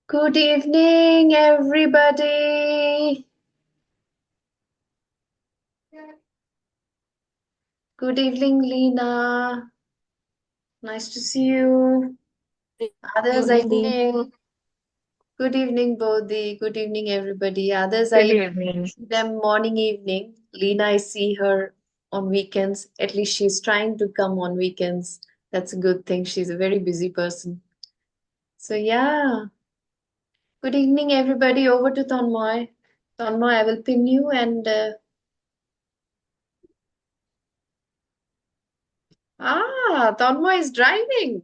Good evening, everybody. Good evening, Lena. Nice to see you. Others, Good I evening. good evening, Bodhi. Good evening, everybody. Others, Good I evening. see them morning, evening. Lena, I see her on weekends. At least she's trying to come on weekends. That's a good thing. She's a very busy person. So, yeah. Good evening, everybody. Over to Tanmoy. Tanmoy, I will pin you and Tanmoy is driving.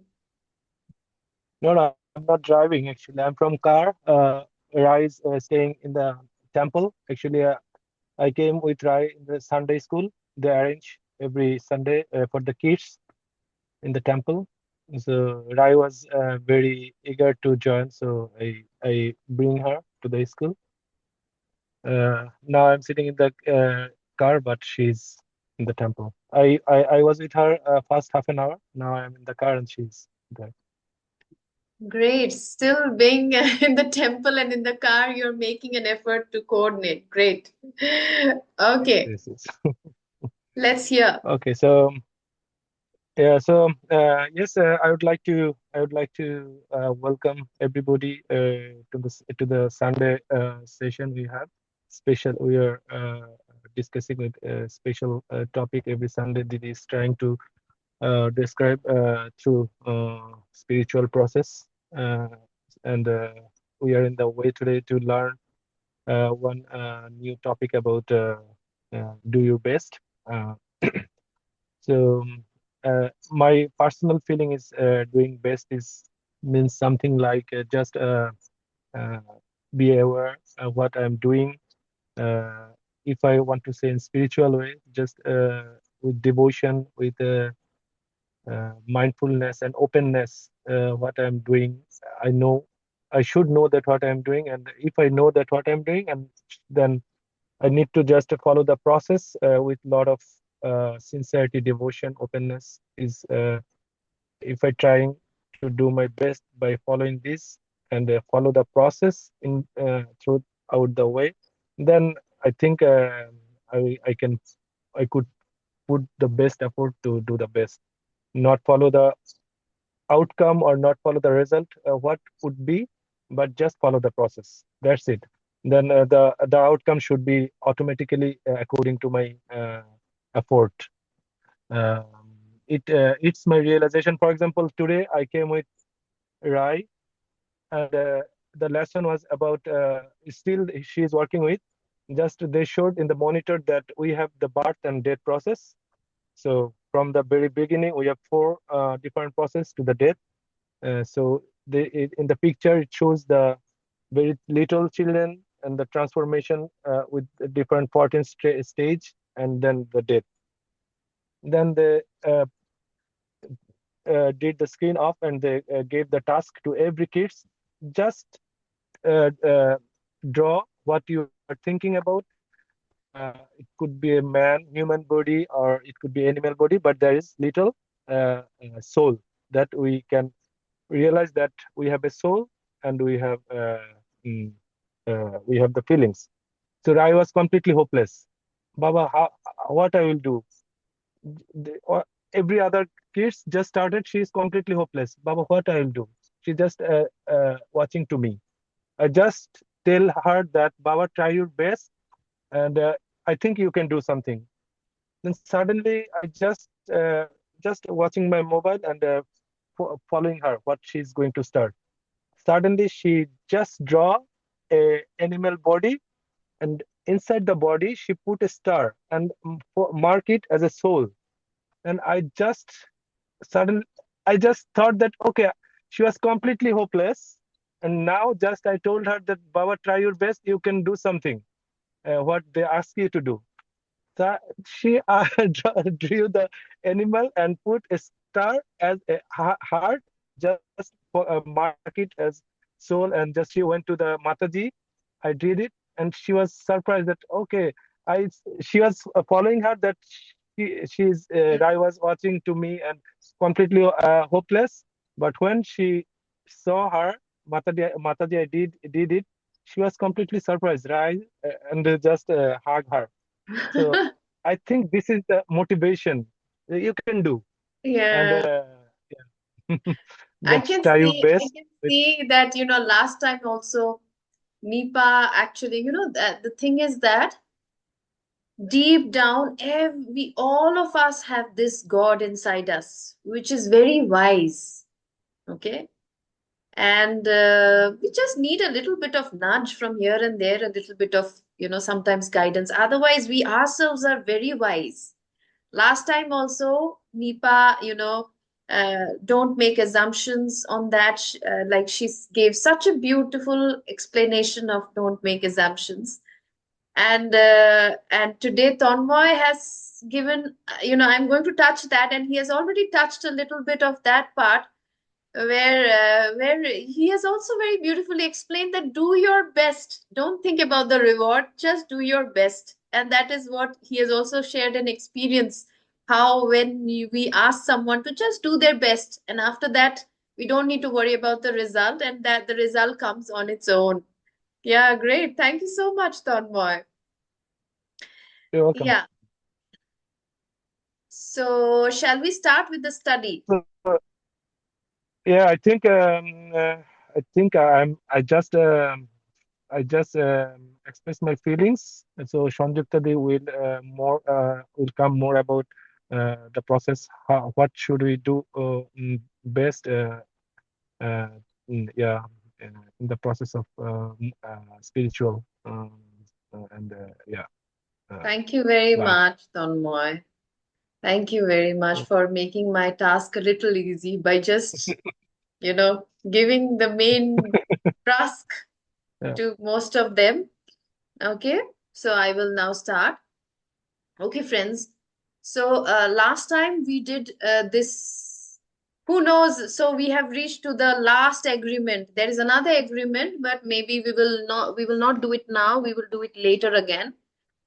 No, I'm not driving actually. I'm from car. Rai is staying in the temple. Actually, I came with Rai in the Sunday school. They arrange every Sunday for the kids in the temple. So Rai was very eager to join, so I bring her to the school. Now I'm sitting in the car, but she's in the temple. I was with her first half an hour. Now I'm in the car and she's there. Great. Still being in the temple and in the car, you're making an effort to coordinate. Great. Yes, Okay, yes, yes. let's hear. Okay, so yeah, so yes, I would like to welcome everybody to the Sunday session we have. We are discussing with a special topic every Sunday that is trying to describe through spiritual process, and we are in the way today to learn one new topic about do your best. Uh, my personal feeling is doing best is means something like just uh, be aware of what I'm doing. Uh, if I want to say in spiritual way, just with devotion, with mindfulness and openness, what I'm doing, I know I should know that what I'm doing, and if I know that what I'm doing, and then I need to just follow the process with lot of sincerity, devotion, openness. Is if I trying to do my best by following this and follow the process in throughout the way, then I think I can I could put the best effort to do the best, not follow the outcome or not follow the result, what would be, but just follow the process. That's it. Then the outcome should be automatically according to my effort. Um, it's my realization. For example, today I came with Rai, and the lesson was about still she is working with. Just they showed in the monitor that we have the birth and death process. So from the very beginning, we have four different process to the death. In the picture, it shows the very little children and the transformation with the different 14 stage, and then the death. Then they did the screen off, and they gave the task to every kids. Just uh, uh, draw what you are thinking about. It could be a human body, or it could be animal body, but there is little soul that we can realize that we have a soul, and mm, we have the feelings. So I was completely hopeless. Baba, what I will do? Every other kids just started. She is completely hopeless. Baba, what I will do? She just watching to me. I just tell her that Baba, try your best, and I think you can do something. Then suddenly I just watching my mobile and following her what she's going to start. Suddenly she just draw a animal body, and inside the body she put a star and mark it as a soul. And suddenly I just thought that okay, she was completely hopeless, and now just I told her that Baba, try your best, you can do something what they ask you to do. So she drew the animal and put a star as a heart, just mark it as soul. And just she went to the Mataji. I did it, and she was surprised that okay, I she was following her that I was watching to me and completely hopeless. But when she saw her, Mataji, I did it. She was completely surprised, right? And just hug her. So I think this is the motivation you can do, and Yeah. yeah. Just try your I best can with. see that, last time also, Nipa actually, that the thing is that deep down, we all of us have this God inside us, which is very wise. Okay. And we just need a little bit of nudge from here and there, a little bit of, sometimes guidance. Otherwise, we ourselves are very wise. Last time also, Nipa, don't make assumptions on that. Like gave such a beautiful explanation of don't make assumptions. And today Tonmoy has given, I'm going to touch that, and he has already touched a little bit of that part where he has also very beautifully explained that do your best, don't think about the reward, just do your best. And that is what he has also shared an experience, how when we ask someone to just do their best, and after that we don't need to worry about the result, and that the result comes on its own. Yeah, great, thank you so much, Tanmoy. You're welcome. Yeah, so shall we start with the study? So, yeah, I think I just express my feelings. And so Sanjukta will come more about the process. What should we do best? Uh, yeah, in the process of spiritual and yeah, uh, Thank you very life. much, Tanmoy. Thank you very much So, for making my task a little easy by just, giving the main task yeah. to most of them. Okay, so I will now start. Okay, friends. So last time we did this. Who knows? So we have reached to the last agreement. There is another agreement, but maybe we will not do it now. We will do it later again.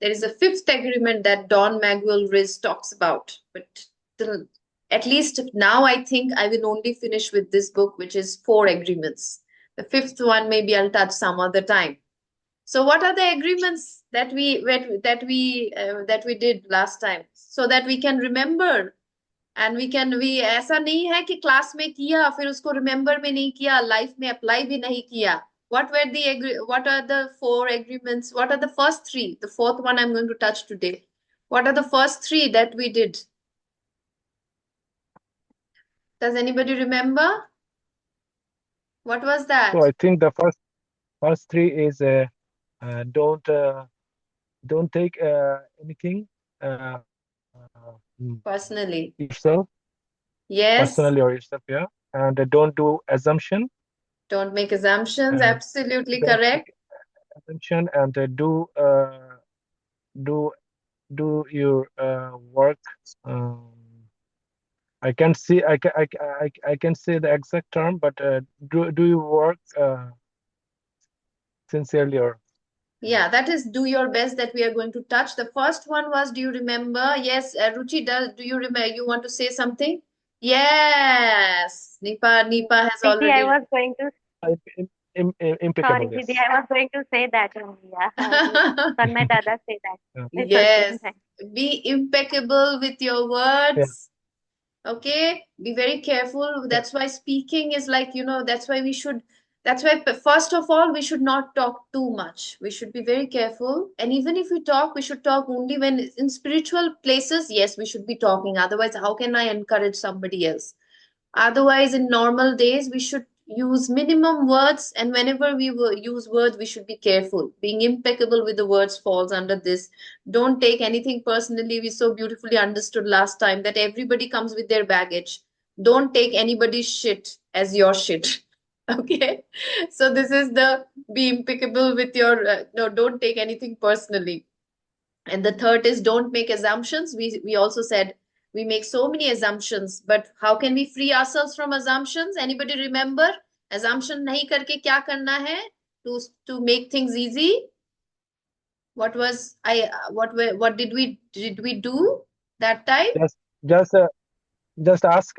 There is a fifth agreement that Don Maguel Riz talks about. But the, at least now I think I will only finish with this book, which is four agreements. The fifth one maybe I'll touch some other time. So what are the agreements that we did last time, so that we can remember, and we ऐसा नहीं है कि class में किया फिर उसको remember में नहीं किया, लाइफ में अप्लाई भी नहीं किया. What are the four agreements? What are the first three? The fourth one I'm going to touch today. What are the first three that we did? Does anybody remember? What was So that? I think the first three is uh, don't uh, don't take anything Personally. yourself personally Yes. or yourself, yeah, and don't do assumption. Don't make assumptions. And Absolutely don't make correct. assumption and do do your work. Um, I can see I can say the exact term, but do you work sincerely or Yeah, that is do your best that we are going to touch. The first one was, do you remember? Yes, Ruchi, do you remember? You want to say something? Yes, Nipa has Didi, I already. was going to, impeccable? sorry, Didi, Yes. I was going to say that only. Yeah, Tanmay Dada say that. Yeah. It's okay. Yes, be impeccable with your Yeah. words. Okay, be very careful. Yeah. That's why speaking is like, that's why first of all we should not talk too much. We should be very careful, and even if we talk, we should talk only when in spiritual places. Yes, we should be talking, otherwise how can I encourage somebody else? Otherwise, in normal days, we should use minimum words, and whenever we use words, we should be careful. Being impeccable with the words falls under this. Don't take anything personally. We so beautifully understood last time that everybody comes with their baggage. Don't take anybody's shit as your shit. Okay? So, this is the be impeccable with your, no, don't take anything personally. And the third is don't make assumptions. We also said we make so many assumptions, but how can we free ourselves from assumptions? Anybody remember? Assumption nahi karke kya karna hai to make things easy? What was I what did we do that time? Just just uh, just ask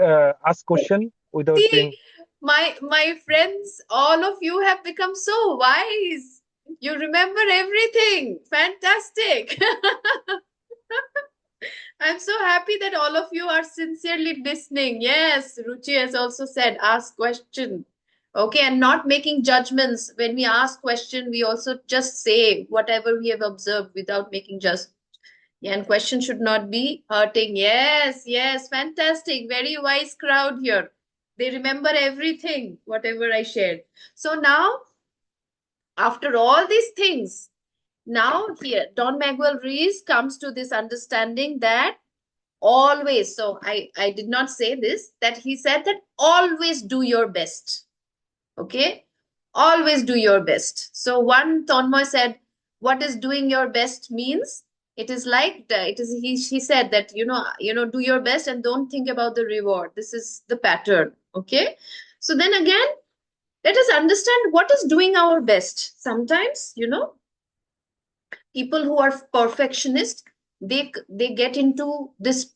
question without See, being. My friends, all of you have become so wise. You remember everything. Fantastic. I'm so happy that all of you are sincerely listening. Yes, Ruchi has also said ask question. Okay, and not making judgments. When we ask question, we also just say whatever we have observed without making just. Yeah, and question should not be hurting. Yes, yes, fantastic. Very wise crowd here. They remember everything, whatever I shared. So now, after all these things, now here, Don Miguel Ruiz comes to this understanding that always, so I did not say this, that he said that always do your best. Okay, always do your best. So one Tonmoy said, what is doing your best means? It is like it is he said that do your best and don't think about the reward. This is the pattern. Okay, so then again, let us understand what is doing our best. Sometimes people who are perfectionist, they get into this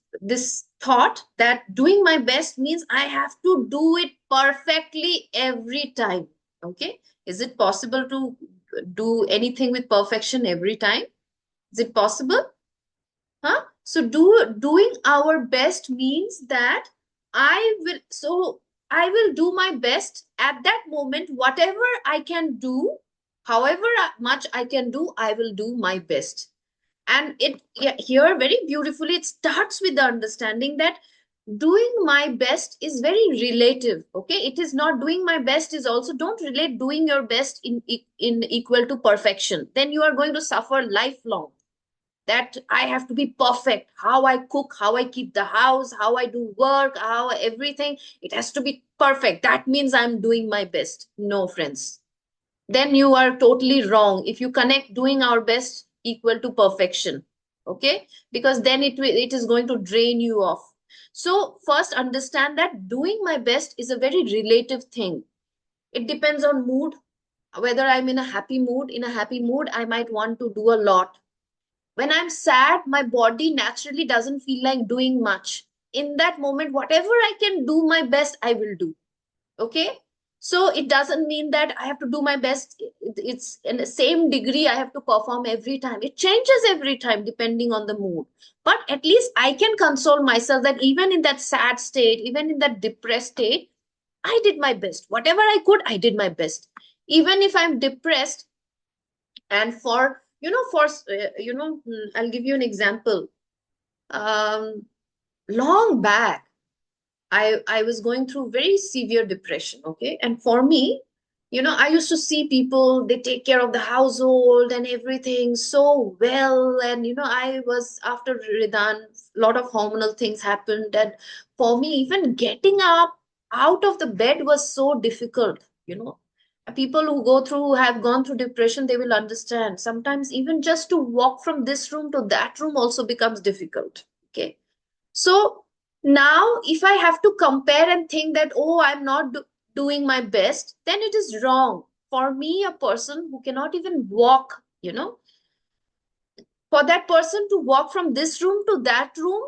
thought that doing my best means I have to do it perfectly every time. Okay, is it possible to do anything with perfection every time? Is it possible? So doing our best means that I will do my best at that moment, whatever I can do, however much I can do, I will do my best. And here very beautifully it starts with the understanding that doing my best is very relative. Okay, it is not doing my best is also, don't relate doing your best in equal to perfection, then you are going to suffer lifelong, that I have to be perfect. How I cook, how I keep the house, how I do work, how everything, it has to be perfect. That means I'm doing my best. No, friends. Then you are totally wrong if you connect doing our best equal to perfection. Okay? Because then it is going to drain you off. So first understand that doing my best is a very relative thing. It depends on mood. Whether I'm in a happy mood, I might want to do a lot. When I'm sad, my body naturally doesn't feel like doing much. In that moment, whatever I can do my best, I will do. Okay? So it doesn't mean that I have to do my best. It's in the same degree I have to perform every time. It changes every time depending on the mood. But at least I can console myself that even in that sad state, even in that depressed state, I did my best. Whatever I could, I did my best. Even if I'm depressed, and I'll give you an example. Long back, I was going through very severe depression. Okay, and for me, I used to see people, they take care of the household and everything so well, and I was after Ridan, a lot of hormonal things happened, and for me, even getting up out of the bed was so difficult. People who have gone through depression, they will understand. Sometimes even just to walk from this room to that room also becomes difficult. Okay, so now if I have to compare and think that, oh, I'm not doing my best, then it is wrong. For me, a person who cannot even walk, for that person to walk from this room to that room,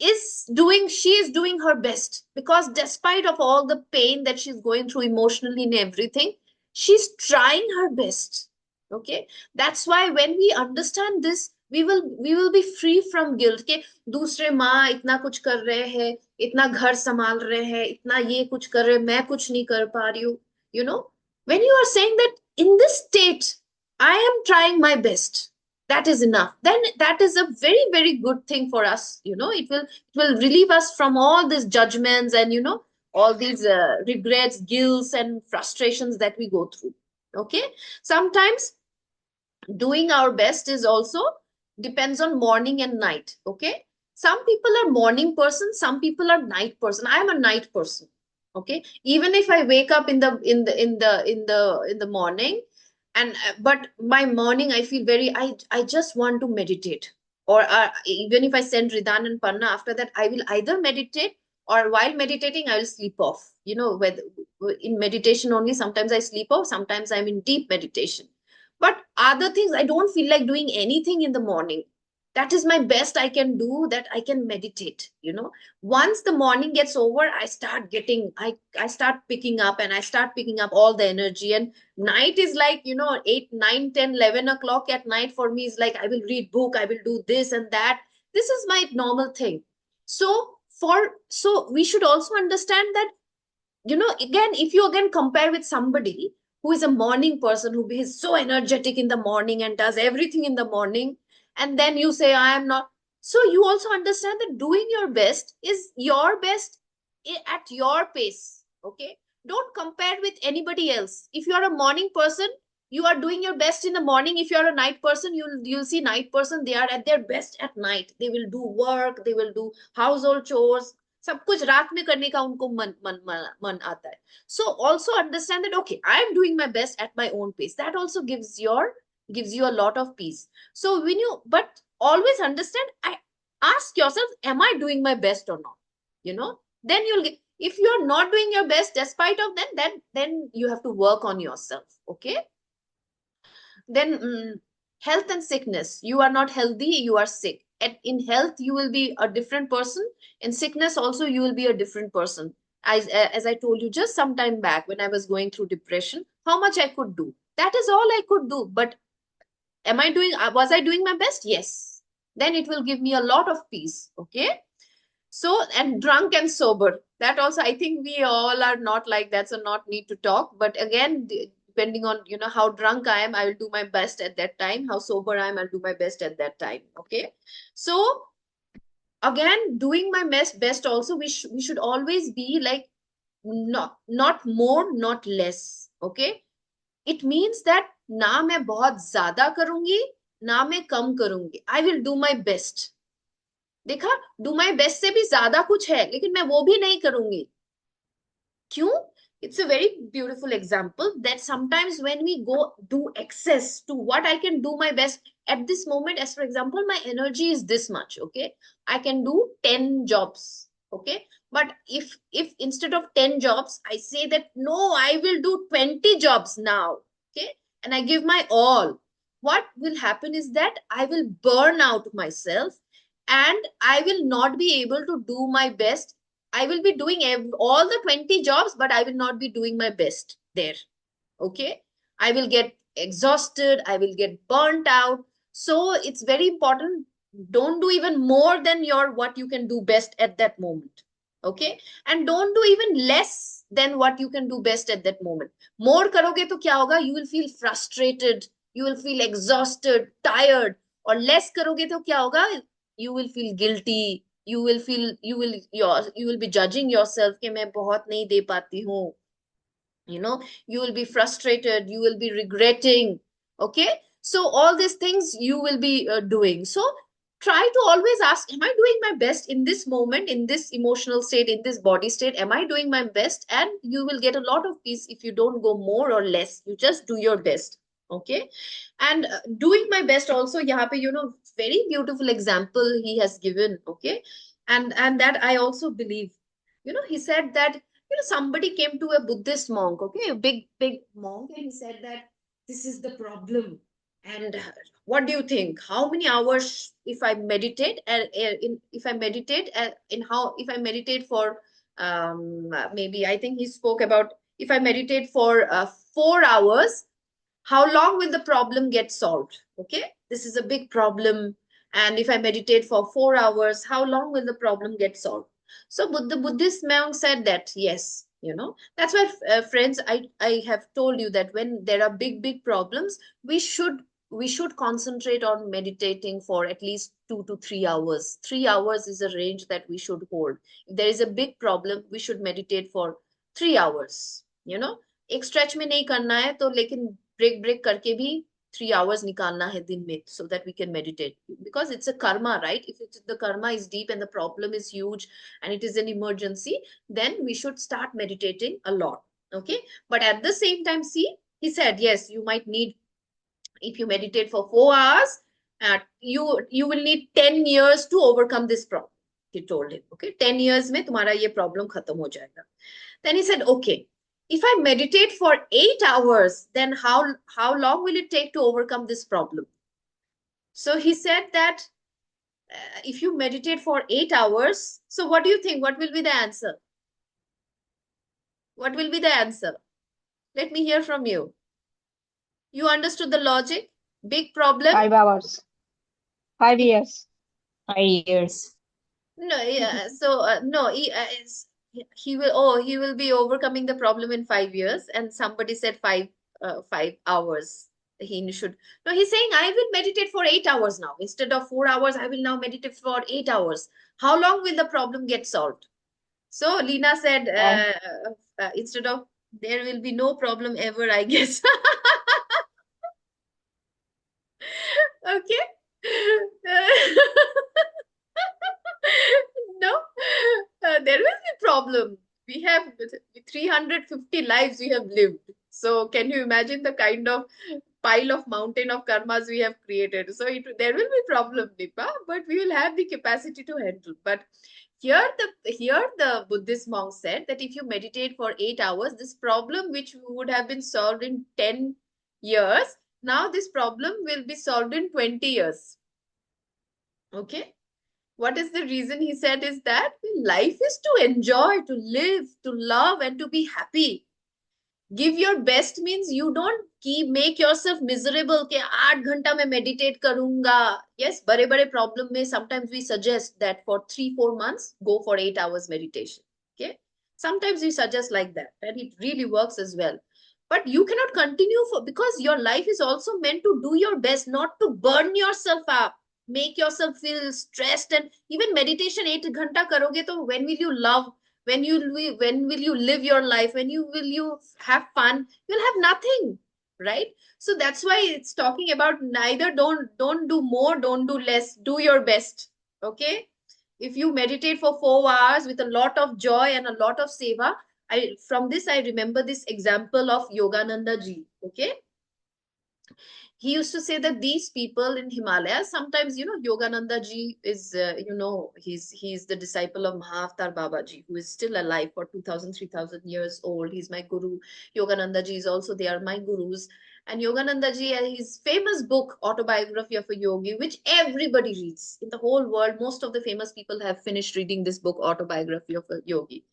she is doing her best, because despite of all the pain that she's going through emotionally and everything, she's trying her best. Okay, that's why when we understand this, we will be free from guilt के दूसरे माँ इतना कुछ कर रहे हैं, इतना घर संभाल रहे हैं, इतना ये कुछ कर रहे हैं, मैं कुछ नहीं कर पा रही हूँ. you know when you are saying that in this state I am trying my best, that is enough, then that is a very very good thing for us. It will relieve us from all these judgments and all these regrets, guilts and frustrations that we go through. Okay, sometimes doing our best is also depends on morning and night. Okay, some people are morning person, some people are night person. I am a night person. Okay, even if I wake up in the morning, and but my morning I feel I just want to meditate, or even if I send Ridan and Panna, after that I will either meditate, or while meditating I will sleep off. Whether in meditation only, sometimes I sleep off, sometimes I'm in deep meditation. But other things, I don't feel like doing anything in the morning. that is my best I can do, that I can meditate, once the morning gets over, I start picking up, and I start picking up all the energy. And night is like, 8, 9, 10, 11 o'clock at night for me is like, I will read book, I will do this and that. This is my normal thing. So we should also understand that, again, if you again compare with somebody who is a morning person, who is so energetic in the morning and does everything in the morning, and then you say, I am not. So you also understand that doing your best is your best at your pace. Okay. Don't compare with anybody else. If you are a morning person, you are doing your best in the morning. If you are a night person, you'll see night person, they are at their best at night. They will do work, they will do household chores, सब कुछ रात में करने का उनको मन आता है. So also understand that, okay, I am doing my best at my own pace. That also gives you a lot of peace. So but always understand, ask yourself, am I doing my best or not? Then you'll get, if you're not doing your best despite of them, then you have to work on yourself. Okay. Then health and sickness. You are not healthy, you are sick. In health, you will be a different person. In sickness also, you will be a different person. As I told you just some time back, when I was going through depression, how much I could do. That is all I could do. But was I doing my best? Yes. Then it will give me a lot of peace. Okay. So, and drunk and sober. That also, I think we all are not like that, so not need to talk. But again, depending on, how drunk I am, I will do my best at that time. How sober I am, I'll do my best at that time. Okay. So again, doing my best also, we should always be like, not more, not less. Okay. It means that ना मैं बहुत ज्यादा करूंगी, ना मैं कम करूंगी. I will do my best. देखा, do my best से भी ज्यादा कुछ है, लेकिन मैं वो भी नहीं करूंगी. क्यों? It's a very beautiful example that sometimes when we go do excess to what I can do my best at this moment, as for example, my energy is this much. Okay. I can do 10 jobs. Okay. But if instead of 10 jobs, I say that, no, I will do 20 jobs now. Okay. And I give my all. What will happen is that I will burn out myself, and I will not be able to do my best. I will be doing all the 20 jobs, but I will not be doing my best there. Okay. I will get exhausted. I will get burnt out. So it's very important. Don't do even more than what you can do best at that moment. Okay. And don't do even less than what you can do best at that moment. More karoge to kya hoga? You will feel frustrated. You will feel exhausted, tired. Or less karoge to kya hoga? You will feel guilty. You will be judging yourself कि मैं बहुत नहीं दे पाती हूँ. You will be frustrated, you will be regretting. Okay. So all these things you will be doing. So try to always ask, am I doing my best in this moment, in this emotional state, in this body state? Am I doing my best? And you will get a lot of peace if you don't go more or less. You just do your best. Okay. And doing my best also, yahan pe, very beautiful example he has given. Okay. And that I also believe, he said that, somebody came to a Buddhist monk, okay, a big monk, and he said that this is the problem. And what do you think? How many hours if I meditate? If I meditate if I meditate for maybe, I think he spoke about, if I meditate for 4 hours, how long will the problem get solved? Okay, this is a big problem. And if I meditate for 4 hours, how long will the problem get solved? So the Buddhist monk said that, yes, that's why, friends, I have told you that when there are big problems, we should concentrate on meditating for at least 2 to 3 hours. 3 hours is a range that we should hold. If there is a big problem, we should meditate for 3 hours. एक stretch में नहीं करना है तो, लेकिन break करके भी 3 hours निकालना है दिन में, so that we can meditate, because it's a karma, right? If the karma is deep and the problem is huge and it is an emergency, then we should start meditating a lot. Okay. But at the same time, see, he said, yes, you might need, if you meditate for 4 hours, you will need 10 years to overcome this problem. He told him, okay, 10 years में तुम्हारा ये problem खत्म हो जाएगा. Then he said, okay, if I meditate for 8 hours, then how long will it take to overcome this problem? So he said that if you meditate for 8 hours, so what do you think? What will be the answer? What will be the answer? Let me hear from you. You understood the logic? Big problem? 5 hours, 5 years. 5 years. No, yeah. So no, he will be overcoming the problem in 5 years, and somebody said 5 hours. He should. No, he's saying I will meditate for 8 hours now. Instead of 4 hours, I will now meditate for 8 hours. How long will the problem get solved? So Lena said, And instead of there will be no problem ever, I guess. Okay. No, there will be problem. We have 350 lives we have lived. So can you imagine the kind of pile of mountain of karmas we have created? So there will be problem, Nipa, but we will have the capacity to handle. But here the Buddhist monk said that if you meditate for 8 hours, this problem which would have been solved in 10 years, now this problem will be solved in 20 years. Okay. What is the reason he said is that life is to enjoy, to live, to love, and to be happy. Give your best means you don't make yourself miserable कि 8 घंटा में meditate करूंगा. Yes, बड़े बड़े problem में sometimes we suggest that for 3-4 months go for 8 hours meditation. Okay, sometimes we suggest like that, and it really works as well. But you cannot continue because your life is also meant to do your best, not to burn yourself up, make yourself feel stressed. And even meditation 8 घंटा करोगे तो when will you love? When will you live your life? When will you have fun? You'll have nothing, right? So that's why it's talking about neither don't do more, don't do less, do your best. Okay. If you meditate for 4 hours with a lot of joy and a lot of seva, from this I remember this example of Yogananda ji. Okay. He used to say that these people in Himalayas, sometimes, Yogananda ji is, he's the disciple of Mahavatar Baba ji, who is still alive for 2000, 3000 years old. He's my guru. Yogananda ji is also, they are my gurus. And Yogananda ji, his famous book, Autobiography of a Yogi, which everybody reads in the whole world. Most of the famous people have finished reading this book, Autobiography of a Yogi.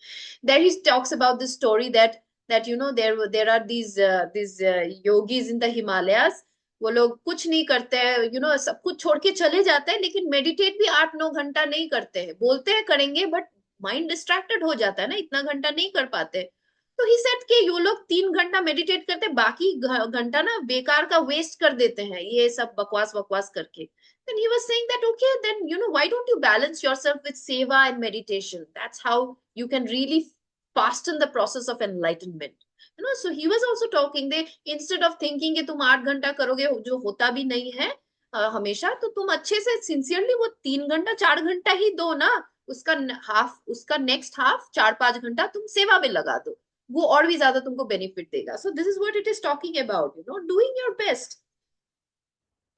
There he talks about this story that there are these yogis in the Himalayas. वो लोग कुछ नहीं करते हैं, सब कुछ छोड़ के चले जाते हैं, लेकिन मेडिटेट भी 8-9 घंटा नहीं करते हैं. बोलते हैं करेंगे, बट माइंड डिस्ट्रैक्टेड हो जाता है ना, इतना घंटा नहीं कर पाते. तो ही सेड कि ये लोग 3 घंटा मेडिटेट करते, बाकी घंटा ना बेकार का वेस्ट कर देते हैं ये सब बकवास बकवास करके. Then he was saying that, okay, then why don't you balance yourself with seva and meditation? That's how you can really fasten the process of enlightenment. So he was also talking, they instead of thinking कि तुम 8 घंटा करोगे जो होता भी नहीं है हमेशा, तो तुम अच्छे से सिंसियरली वो 3 घंटा 4 घंटा ही दो ना, उसका नेक्स्ट हाफ 4-5 घंटा तुम सेवा में लगा दो, वो और भी ज्यादा तुमको बेनिफिट देगा. So this is what it is talking about, doing your best.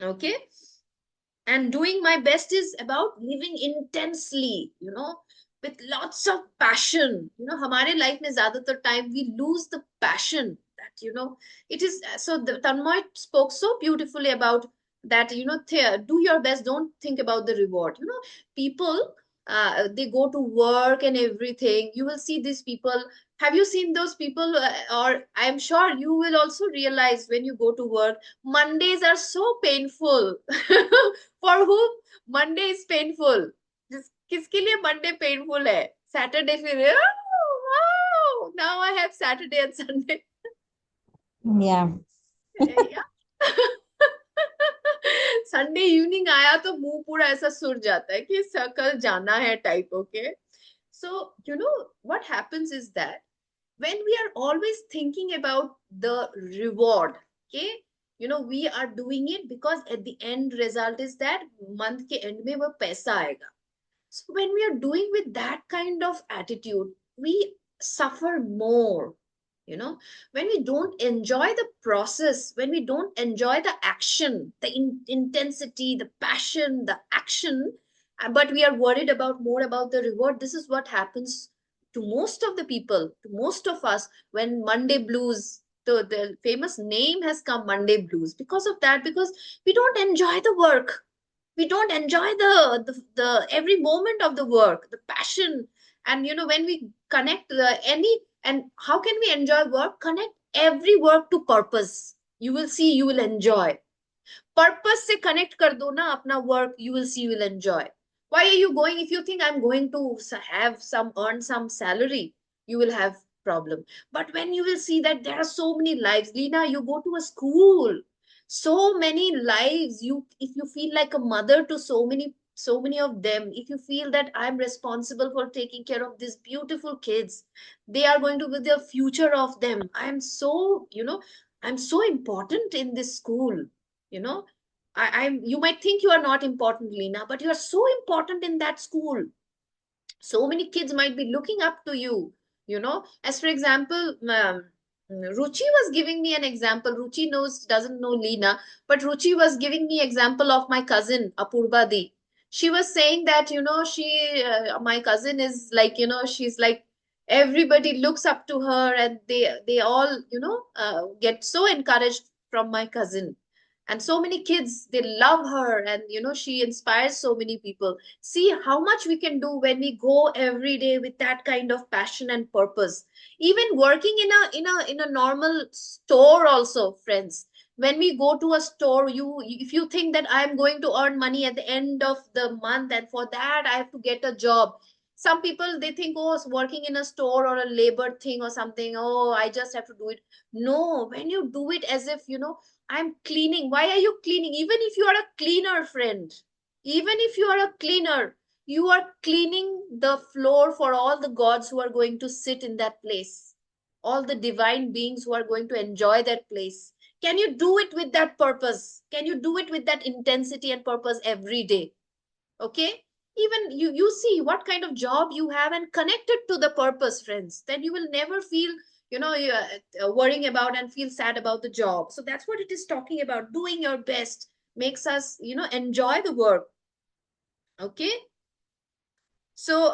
Okay. And doing my best is about living intensely, with lots of passion. हमारे लाइफ में ज्यादातर time we lose the passion that it is. So Tanmay spoke so beautifully about that, do your best, don't think about the reward. People they go to work and everything. You will see these people. Have you seen those people? Or I am sure you will also realize when you go to work, Mondays are so painful. For whom Monday is painful? किसके लिए Monday painful है? Saturday फिर now I have Saturday and Sunday. Yeah. Sunday evening आया तो मुंह पूरा ऐसा सुर जाता है कि कल जाना है type. Okay. So what happens is that when we are always thinking about the reward, okay, we are doing it because at the end result is that month के end में वो पैसा आएगा. So when we are doing with that kind of attitude, we suffer more. When we don't enjoy the process, when we don't enjoy the action, the intensity, the passion, the action, but we are worried more about the reward. This is what happens to most of the people, to most of us, when Monday blues, the famous name has come, Monday blues, because of that, because we don't enjoy the work. We don't enjoy the every moment of the work, the passion. And when we connect and how can we enjoy work? Connect every work to purpose. You will see, you will enjoy. Purpose से connect कर दो ना अपना work, you will see, you will enjoy. Why are you going? If you think I'm going to have earn some salary, you will have problem. But when you will see that there are so many lives, Lena, you go to a school, so many lives. If you feel like a mother to so many of them, if you feel that I'm responsible for taking care of these beautiful kids, they are going to be the future of them. I'm so important in this school. you know you might think you are not important, Lena, but you are so important in that school. So many kids might be looking up to you. As for example, Ruchi was giving me an example. Ruchi doesn't know Lena, but Ruchi was giving me example of my cousin Apurva Di. She was saying that my cousin is like, she's like, everybody looks up to her, and they all get so encouraged from my cousin. And so many kids, they love her, and she inspires so many people. See how much we can do when we go every day with that kind of passion and purpose. Even working in a normal store also, friends. When we go to a store, if you think that I'm going to earn money at the end of the month, and for that I have to get a job. Some people, they think, oh, working in a store or a labor thing or something, oh, I just have to do it. No, when you do it as if, I'm cleaning. Why are you cleaning? Even if you are a cleaner, friend, even if you are a cleaner, you are cleaning the floor for all the gods who are going to sit in that place, all the divine beings who are going to enjoy that place. Can you do it with that purpose? Can you do it with that intensity and purpose every day? Okay? Even you see what kind of job you have and connect it to the purpose, friends. Then you will never feel worrying about and feel sad about the job. So that's what it is talking about. Doing your best makes us enjoy the work. Okay. So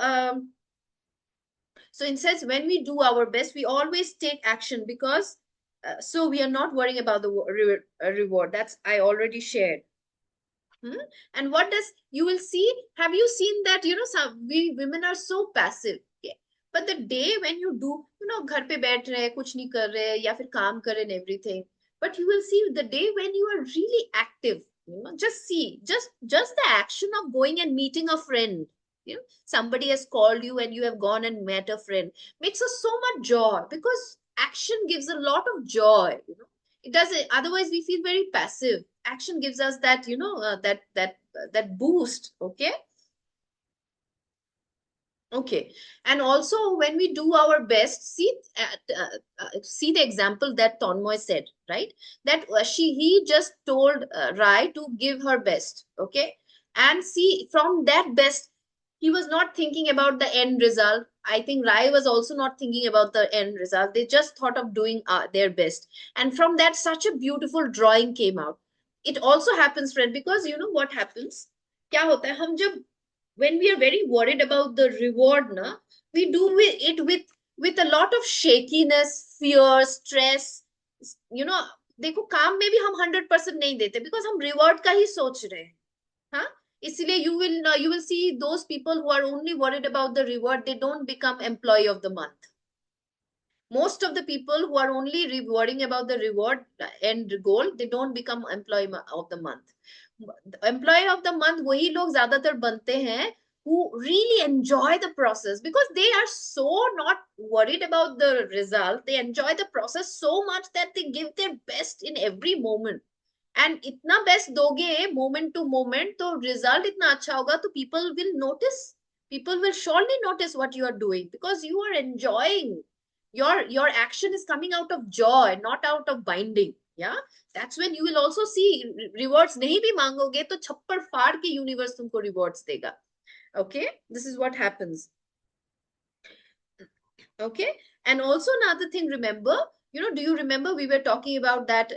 it says, when we do our best, we always take action, because so we are not worrying about the reward. That's I already shared. And what does you will see? Have you seen that some we women are so passive? Okay. But the day when you do, घर पे बैठ रहे, कुछ नहीं कर रहे, या फिर काम कर रहे and everything. But you will see the day when you are really active. Just see, just the action of going and meeting a friend. Somebody has called you and you have gone and met a friend, makes us so much joy, because action gives a lot of joy. It does it. Otherwise, we feel very passive. Action gives us that, that boost. Okay. Okay. And also, when we do our best, see the example that Tonmoy said, right? That he just told Rai to give her best. Okay. And see, from that best, he was not thinking about the end result. I think Rai was also not thinking about the end result. They just thought of doing their best. And from that, such a beautiful drawing came out. It also happens, friend, because you know what happens? क्या होता है, हम जब when we are very worried about the reward, we do it with a lot of shakiness, fear, stress. You know, देखो काम में भी हम 100% नहीं देते, because हम reward का ही सोच रहे हैं. हाँ, इसलिए you will see those people who are only worried about the reward, they don't become employee of the month. Most of the people who are only worrying about the reward and goal, they don't become employee of the month. Employee of the month वही लोग ज्यादातर बनते हैं who really enjoy the process, because they are so not worried about the result. They enjoy the process so much that they give their best in every moment. And इतना best दोगे moment to moment, तो result इतना अच्छा होगा, तो people will notice. People will surely notice what you are doing, because you are enjoying. Your action is coming out of joy, not out of binding. Yeah, that's when you will also see rewards. नहीं भी मांगोगे तो छप्पर फाड़ के universe तुमको rewards देगा. Okay, this is what happens. Okay. And also another thing, remember, do you remember we were talking about that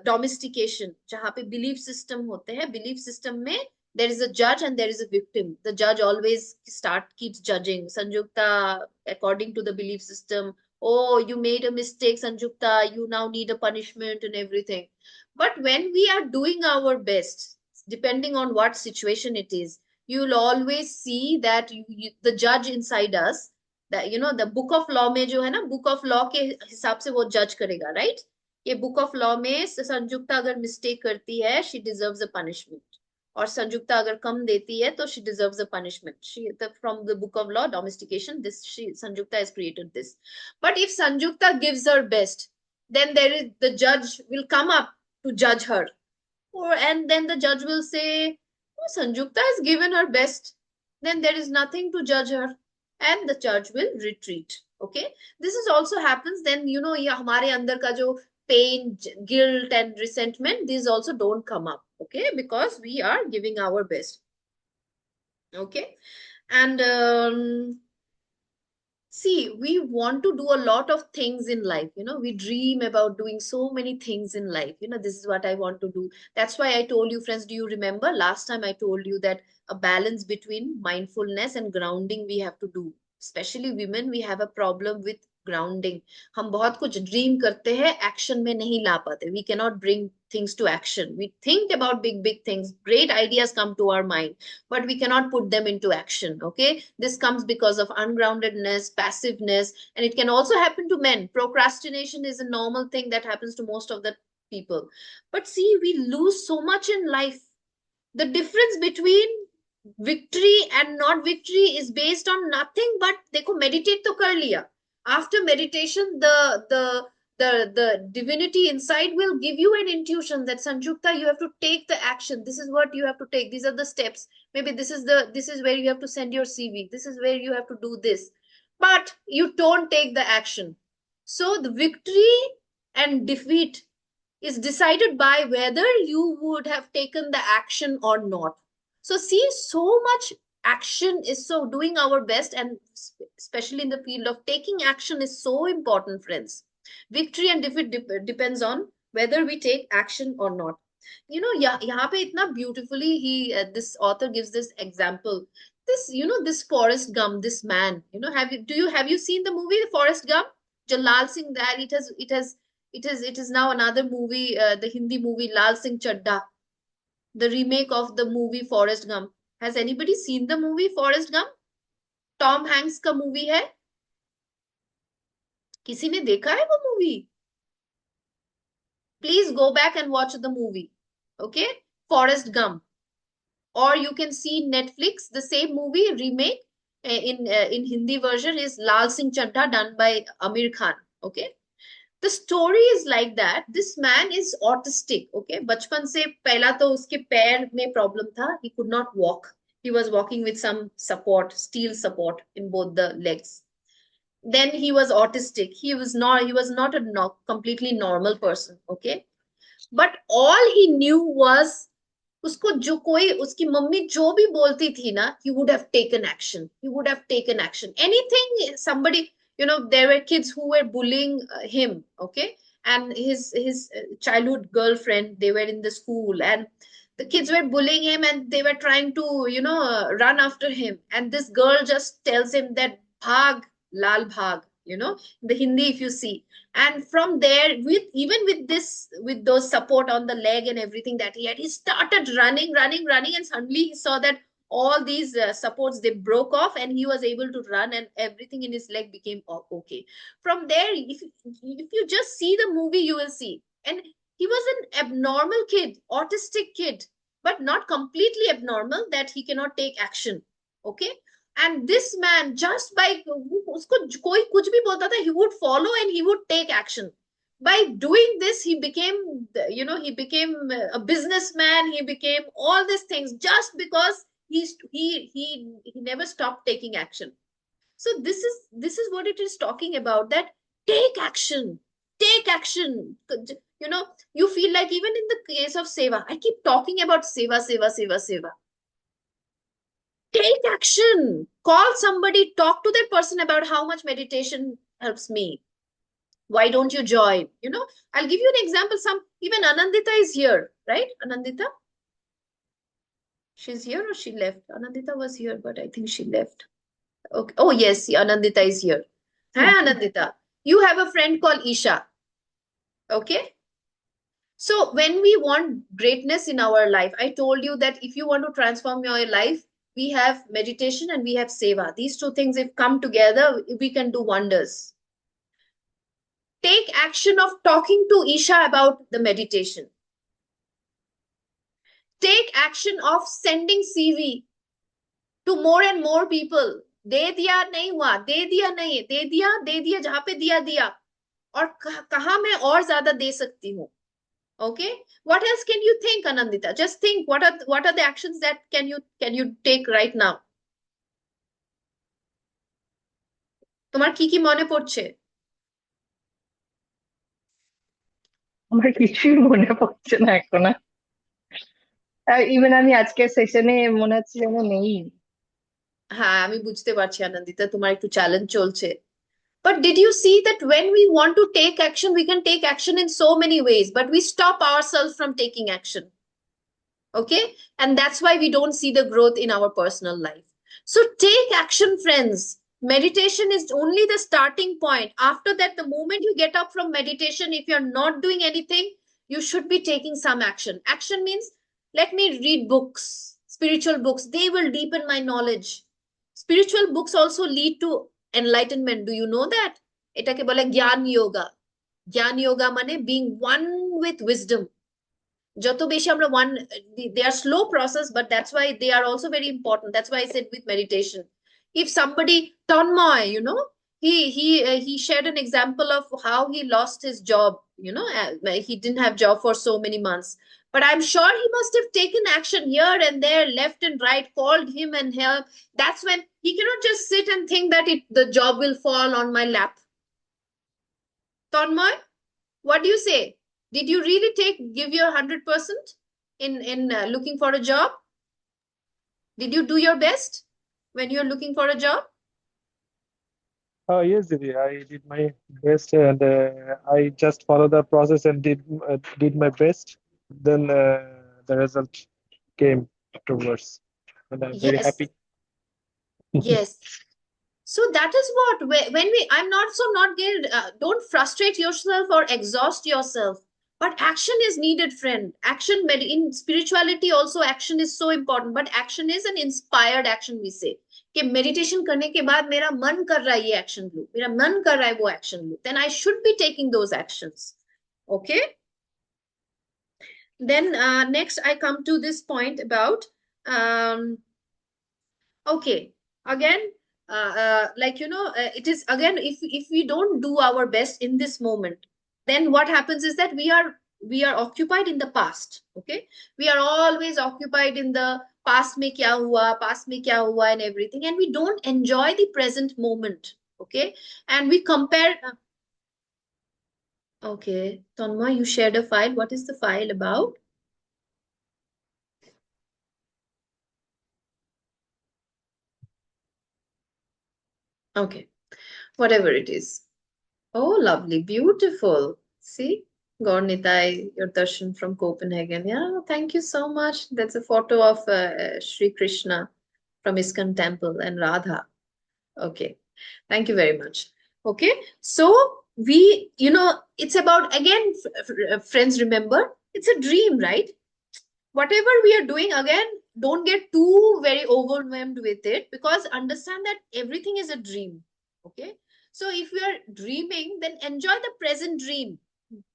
domestication, जहाँ पे belief system होते हैं. Belief system में there is a judge and there is a victim. The judge always keeps judging. Sanjukta, according to the belief system, oh, you made a mistake, Sanjukta, you now need a punishment and everything. But when we are doing our best, depending on what situation it is, you'll always see that the judge inside us, that the book of law में जो है ना, book of law के हिसाब से वो judge करेगा, right? ये book of law में संयुक्ता अगर mistake करती है, she deserves a punishment. और संयुक्ता अगर कम देती है तो she deserves a punishment. From the book of law domestication, Sanyukta has created this. But if Sanjukta gives her best, then the judge will come up to judge her, and then the judge will say, oh, Sanjukta has given her best, then there is nothing to judge her, and the judge will retreat. Okay, this is also happens. Then ये हमारे अंदर का जो pain, guilt, and resentment, these also don't come up. Okay, because we are giving our best. Okay, and see, we want to do a lot of things in life. We dream about doing so many things in life. This is what I want to do. That's why I told you, friends, do you remember last time I told you that a balance between mindfulness and grounding we have to do. Especially women, we have a problem with grounding. हम बहुत कुछ dream करते हैं, action में नहीं ला पाते. We cannot bring things to action. We think about big things. Great ideas come to our mind, but we cannot put them into action. Okay, this comes because of ungroundedness, passiveness, and it can also happen to men. Procrastination is a normal thing that happens to most of the people. But see, we lose so much in life. The difference between victory and not victory is based on nothing but देखो meditate तो कर लिया. After meditation, the divinity inside will give you an intuition that Sanjukta, you have to take the action. This is what you have to take. These are the steps. Maybe this is where you have to send your CV. This is where you have to do this. But you don't take the action. So the victory and defeat is decided by whether you would have taken the action or not. So see, so much action is so doing our best, and especially in the field of taking action is so important, friends. Victory and defeat depends on whether we take action or not. यहाँ पे इतना beautifully this author gives this example. This Forrest Gump, this man, have you seen the movie Forrest Gump? जो लाल Singh, that it is now another movie, the Hindi movie Lal Singh Chadda, the remake of the movie Forrest Gump. Has anybody seen the movie Forrest Gump? Tom Hanks का movie है. किसी ने देखा है वो movie? Please go back and watch the movie. Okay, Forrest Gump. Or you can see Netflix, the same movie remake in Hindi version is Lal Singh Chadda, done by Amir Khan. Okay, the story is like that. This man is autistic. Okay, बचपन से पहला तो उसके पैर में problem था. He could not walk. He was walking with some support, steel support in both the legs. Then he was autistic. He was not a completely normal person. Okay, but all he knew was उसको जो कोई उसकी mummy जो भी बोलती थी ना, he would have taken action. He would have taken action. Anything, somebody, there were kids who were bullying him, okay? And his childhood girlfriend, they were in the school, and the kids were bullying him, and they were trying to, run after him. And this girl just tells him that, bhag, lal bhag, the Hindi, if you see. And from there, with those support on the leg and everything that he had, he started running, and suddenly he saw that all these supports, they broke off, and he was able to run, and everything in his leg became okay. From there, if you just see the movie, you will see. And he was an abnormal kid, autistic kid, but not completely abnormal that he cannot take action. Okay. And this man, just by उसको कोई कुछ भी बोलता था, he would follow and he would take action. By doing this, he became a businessman. He became all these things just because he never stopped taking action. So this is what it is talking about, that take action. You feel like, even in the case of seva, I keep talking about seva. Take action. Call somebody, talk to that person about how much meditation helps me. Why don't you join? I'll give you an example. Even Anandita is here, right? Anandita? She's here or she left? Anandita was here, but I think she left. Okay. Oh, yes, Anandita is here. Hi, Anandita. You have a friend called Isha. Okay? So when we want greatness in our life, I told you that if you want to transform your life, we have meditation and we have seva. These two things, if come together, we can do wonders. Take action of talking to Isha about the meditation. Take action of sending CV to more and more people. दे दिया नहीं हुआ, दे दिया नहीं, दे दिया जहां पे दिया दिया, और कहां मैं और ज्यादा दे सकती हूँ. Okay, what else can you think, Anandita? Just think, what are the actions that can you take right now? তোমার কি কি মনে পড়ছে? আমার কিছুই মনে পড়ছে না এখন। ইভেন আমি আজকের সেশনে মনে হচ্ছে যেন নেই। হ্যাঁ, আমি বুঝতে পারছি আনন্দিতা, তোমার একটু চ্যালেঞ্জ চলছে. But did you see that when we want to take action, we can take action in so many ways, but we stop ourselves from taking action. Okay, and that's why we don't see the growth in our personal life. So take action, friends. Meditation is only the starting point. After that, the moment you get up from meditation, if you're not doing anything, you should be taking some action. Action means, let me read books, spiritual books. They will deepen my knowledge. Spiritual books also lead to enlightenment. Do you know that? এটাকে বলে জ্ঞান yoga. জ্ঞান yoga মানে being one with wisdom. যত বেশি আমরা one, they are slow process, but that's why they are also very important. That's why I said with meditation. If somebody, Tanmoy, he shared an example of how he lost his job. He didn't have job for so many months, but I'm sure he must have taken action here and there, left and right, called him and help. That's when he cannot just sit and think that the job will fall on my lap. Tanmoy, what do you say? Did you really give your 100% in looking for a job? Did you do your best when you're looking for a job? Yes, Didi, I did my best and I just followed the process and did my best. Then the result came afterwards, and I'm very Yes. happy. Yes. So that is what, when I'm not getting, don't frustrate yourself or exhaust yourself. But action is needed, friend. Action, in spirituality also, action is so important. But action is an inspired action, we say. कि meditation करने के बाद मेरा मन कर रहा है ये action लूं, मेरा मन कर रहा है वो action लूं, then I should be taking those actions. Okay. Then next I come to this point about okay, again, it is again, if we don't do our best in this moment, then what happens is that we are occupied in the past. Okay, we are always occupied in the past mein kya hua and everything, and we don't enjoy the present moment. Okay, and we compare. Okay, Tonma, you shared a file. What is the file about? Okay, whatever it is. Oh, lovely, beautiful. See, Gornitai, your darshan from Copenhagen. Yeah, thank you so much. That's a photo of Sri Krishna from ISKCON temple and Radha. Okay, thank you very much. Okay, so it's about, again, friends, remember, it's a dream, right? Whatever we are doing, again, don't get too very overwhelmed with it, because understand that everything is a dream. Okay, so if you are dreaming, then enjoy the present dream.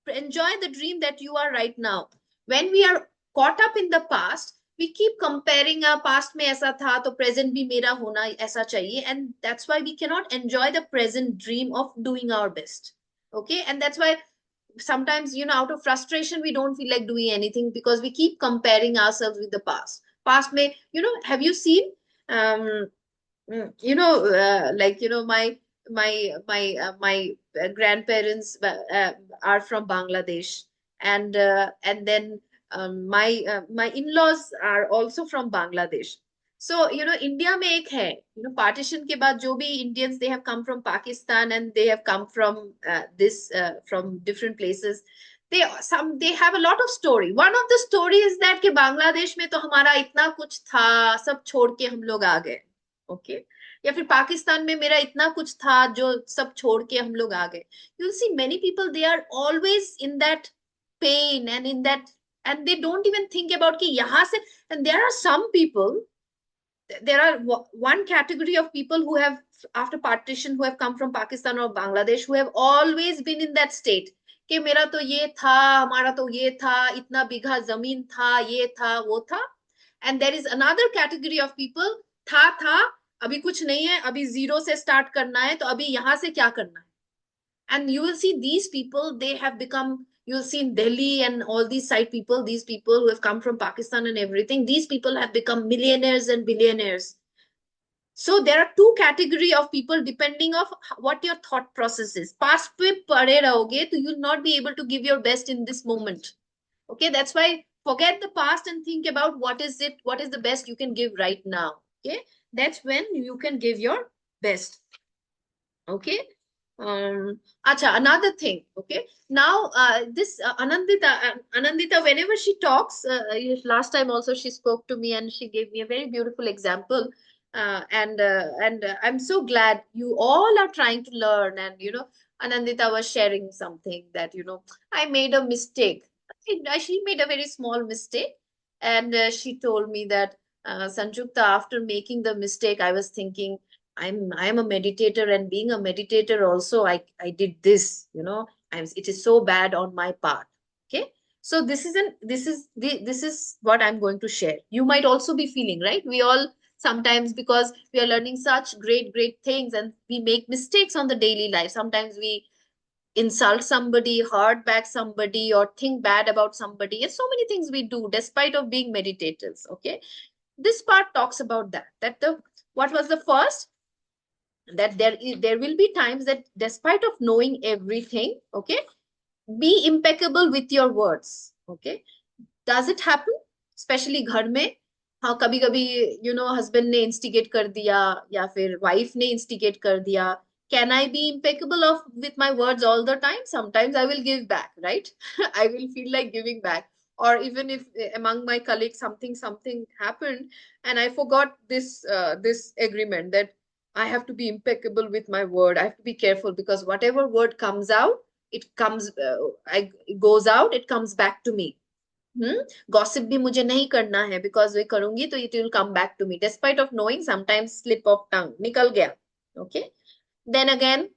Enjoy the dream that you are right now. When we are caught up in the past, we keep comparing our past mein aisa tha to present bhi mera hona aisa chahiye, and that's why we cannot enjoy the present dream of doing our best. Okay, and that's why sometimes, out of frustration, we don't feel like doing anything, because we keep comparing ourselves with the past may, have you seen, my grandparents are from Bangladesh, and then my in-laws are also from Bangladesh. So, India mein ek hai, partition ke baad jo bhi Indians, they have come from Pakistan, and they have come from from different places. They have a lot of story. One of the story is that ke Bangladesh mein to hamara itna kuch tha, sab chhod ke hum log aa gaye. Okay, या फिर पाकिस्तान में मेरा इतना कुछ था जो सब छोड़ के हम लोग आ गए. You'll see many people, they are always in that pain and in that, and they don't even think about ki yahan se, and there are some people, there are one category of people who have, after partition, who have come from Pakistan or Bangladesh, who have always been in that state कि मेरा तो ये था, हमारा तो ये था, इतना बीघा जमीन था, ये था, वो था. And there is another category of people, था, अभी कुछ नहीं है, अभी जीरो से स्टार्ट करना है, तो अभी यहाँ से क्या करना है. And you will see these people, they have become, you'll see in Delhi and all these side people, these people who have come from Pakistan and everything, these people have become millionaires and billionaires. So there are two category of people depending of what your thought process is. Past pe pade rahoge, so you'll not be able to give your best in this moment. Okay, that's why forget the past and think about what is it, what is the best you can give right now. Okay, that's when you can give your best. Okay. Acha, another thing. Okay. Now, this Anandita, whenever she talks, last time also she spoke to me and she gave me a very beautiful example. And I'm so glad you all are trying to learn. And Anandita was sharing something that I made a mistake. She made a very small mistake, and she told me that Sanjukta, after making the mistake, I was thinking, I'm a meditator, and being a meditator also, I did this, it is so bad on my part. Okay. So this is what I'm going to share. You might also be feeling, right? We all sometimes, because we are learning such great things, and we make mistakes on the daily life. Sometimes we insult somebody, hurt back somebody, or think bad about somebody. And so many things we do despite of being meditators. Okay. This part talks about that what was the first, that there will be times that despite of knowing everything, okay, be impeccable with your words. Okay. Does it happen? Especially घर में, हाँ कभी कभी husband ने instigate कर दिया, या फिर wife ने instigate कर दिया. Can I be impeccable with my words all the time? Sometimes I will give back, right? I will feel like giving back. Or even if among my colleagues something happened and I forgot this agreement, that I have to be impeccable with my word. I have to be careful, because whatever word comes out, it goes out, it comes back to me. Gossip भी मुझे नहीं करना है, because वे करूंगी तो it will come back to me, despite of knowing, sometimes slip of tongue, निकल गया. Okay. Then again,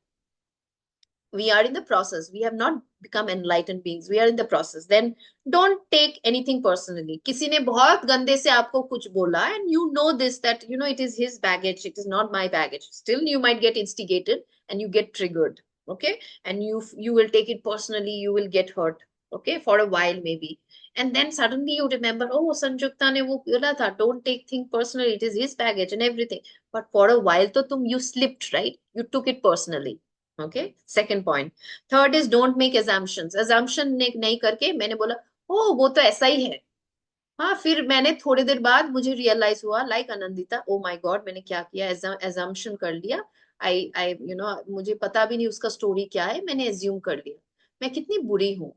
we are in the process. We have not become enlightened beings. We are in the process. Then don't take anything personally. किसी ने बहुत गंदे से आपको कुछ बोला, and you know this, that it is his baggage, it is not my baggage. Still, you might get instigated and you get triggered. Okay. And you will take it personally, you will get hurt. Okay. For a while maybe. And then suddenly you remember, oh, Sanjukta ne wo bola tha, don't take things personally, it is his baggage and everything. But for a while, you slipped, right? You took it personally. Okay. Second point. Third is, don't make assumptions. Assumption नहीं करके मैंने बोला, oh, वो तो ऐसा ही है. हाँ, फिर मैंने थोड़ी देर बाद मुझे रियलाइज हुआ, like Anandita, oh my God, मैंने क्या किया, assumption कर लिया. आई मुझे पता भी नहीं उसका स्टोरी क्या है, मैंने assume कर लिया. मैं कितनी बुरी हूँ.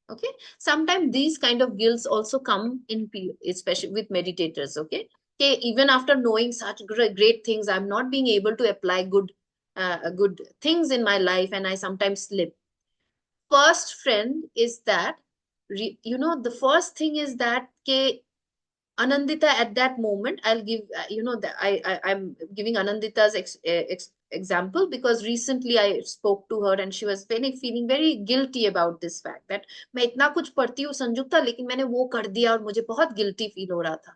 Okay. Sometimes these kind of guilts also come in, especially with meditators. Okay. Okay. Even after knowing such great things, I'm not being able to apply good things in my life, and I sometimes slip. First, friend, is that the first thing is that Anandita, at that moment, I'll give I'm giving Anandita's example, because recently I spoke to her and she was feeling very guilty about this fact that मैं इतना कुछ पढ़ती हूँ संजुक्ता, लेकिन मैंने वो कर दिया और मुझे बहुत guilty feel हो रहा था.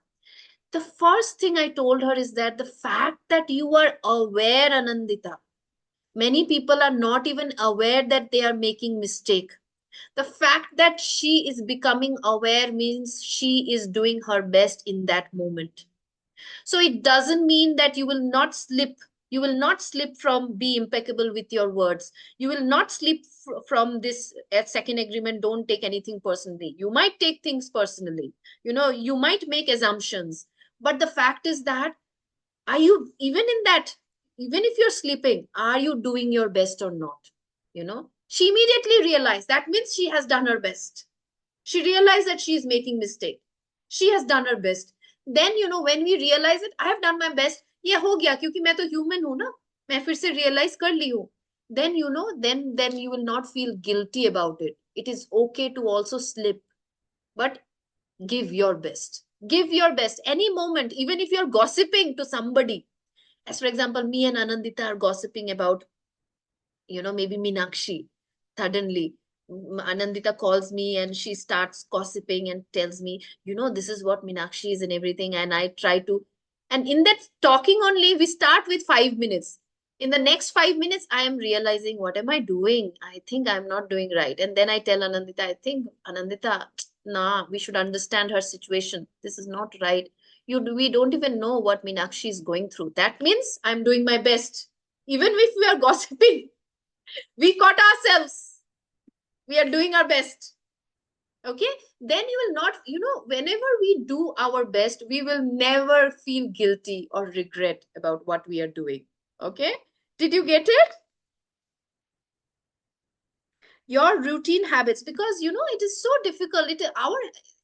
The first thing I told her is that the fact that you are aware, Anandita, many people are not even aware that they are making mistake. The fact that she is becoming aware means she is doing her best in that moment. So it doesn't mean that you will not slip. You will not slip from be impeccable with your words. You will not slip from this second agreement. Don't take anything personally. You might take things personally. You might make assumptions. But the fact is that, are you, even in that, even if you're sleeping, are you doing your best or not? She immediately realized that means she has done her best. She realized that she is making mistake. She has done her best. Then, when we realize it, I have done my best. ये हो गया क्योंकि मैं तो human हूँ ना, मैं फिर से realize कर ली हूँ. Then, then you will not feel guilty about it. It is okay to also slip, but give your best. Give your best. Any moment, even if you're gossiping to somebody, as for example, me and Anandita are gossiping about, maybe Meenakshi. Suddenly, Anandita calls me and she starts gossiping and tells me, this is what Meenakshi is and everything. And I try to, and in that talking only, we start with 5 minutes. In the next 5 minutes, I am realizing, what am I doing? I think I'm not doing right. And then I tell Anandita, I think, Anandita, nah, we should understand her situation. This is not right. We don't even know what Meenakshi is going through. That means I'm doing my best. Even if we are gossiping, we caught ourselves. We are doing our best. Okay? Then you will not, whenever we do our best, we will never feel guilty or regret about what we are doing. Okay? Did you get it? Your routine habits, because it is so difficult. Our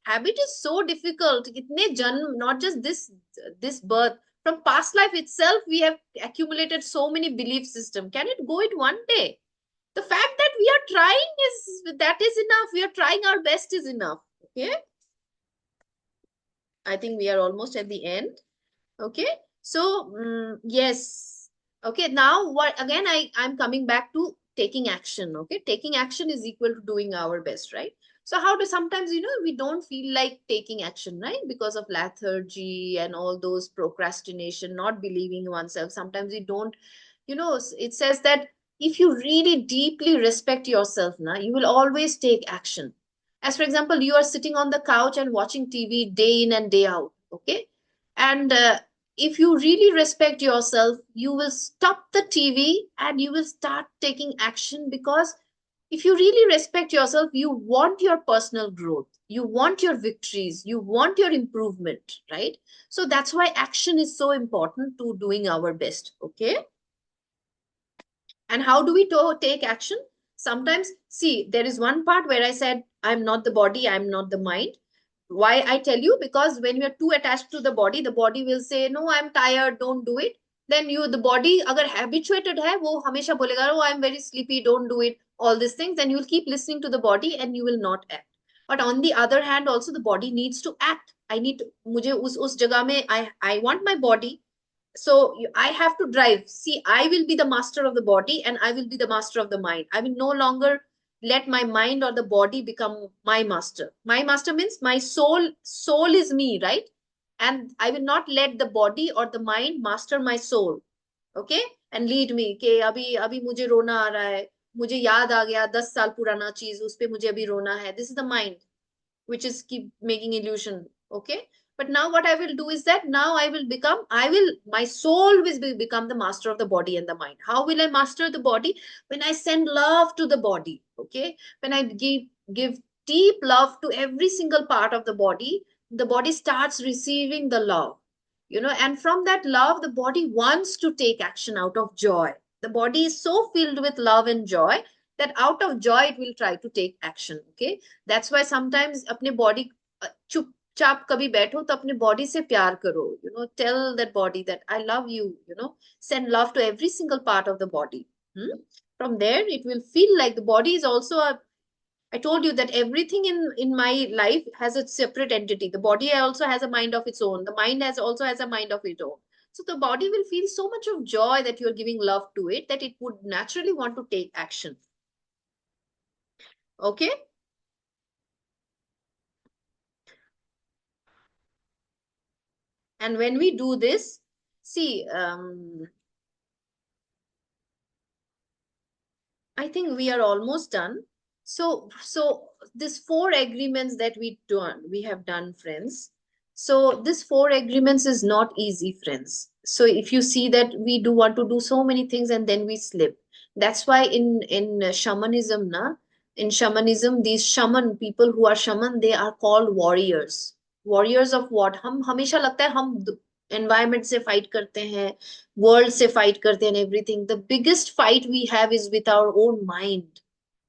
habit is so difficult. Not just this birth. From past life itself, we have accumulated so many belief system. Can it go it one day? The fact that we are trying is enough. We are trying our best is enough. Okay. I think we are almost at the end. Okay. So yes. Okay. Now what again? I'm coming back to taking action. Okay. Taking action is equal to doing our best, right? So how do sometimes we don't feel like taking action, right? Because of lethargy and all those procrastination, not believing oneself. Sometimes we don't, it says that if you really deeply respect yourself, you will always take action. As for example, you are sitting on the couch and watching TV day in and day out. Okay. And if you really respect yourself, you will stop the TV and you will start taking action, because if you really respect yourself, you want your personal growth, you want your victories, you want your improvement, right? So that's why action is so important to doing our best. Okay. And how do we take action? Sometimes, see, there is one part where I said, I'm not the body, I'm not the mind. Why I tell you? Because when you're too attached to the body will say, no, I'm tired, don't do it. Then the body, agar habituated hai, wo hamesha bolega, oh, I'm very sleepy, don't do it. All these things, then you'll keep listening to the body and you will not act. But on the other hand, also the body needs to act. I need, mujhe us jagah mein, I want my body, so I have to drive. See, I will be the master of the body and I will be the master of the mind. I will no longer let my mind or the body become my master. My master means my soul is me, right? And I will not let the body or the mind master my soul. Okay. And lead me कि अभी अभी मुझे रोना आ रहा है, मुझे याद आ गया 10 साल पुराना चीज, उस पे मुझे अभी रोना है. This is the mind which is keep making illusion. Okay. But now what I will do is that now my soul will become the master of the body and the mind. How will I master the body? When I send love to the body. Okay. When I give deep love to every single part of the body starts receiving the love, and from that love, the body wants to take action out of joy. The body is so filled with love and joy that out of joy it will try to take action. Okay. That's why sometimes अपने body चुपचाप कभी बैठो तो अपने body से प्यार करो. Tell that body that I love you. Send love to every single part of the body. From there, it will feel like the body is also I told you that everything in my life has a separate entity. The body also has a mind of its own. The mind also has a mind of its own. So the body will feel so much of joy that you are giving love to it that it would naturally want to take action. Okay. And when we do this, see, I think we are almost done. So these 4 agreements that we have done, friends. So this 4 agreements is not easy, friends. So if you see that we do want to do so many things and then we slip. That's why in shamanism, in shamanism, these shaman people who are shaman, they are called warriors. Warriors of what? हम हमेशा लगता है हम environment से fight करते हैं, world से fight करते हैं and everything. The biggest fight we have is with our own mind.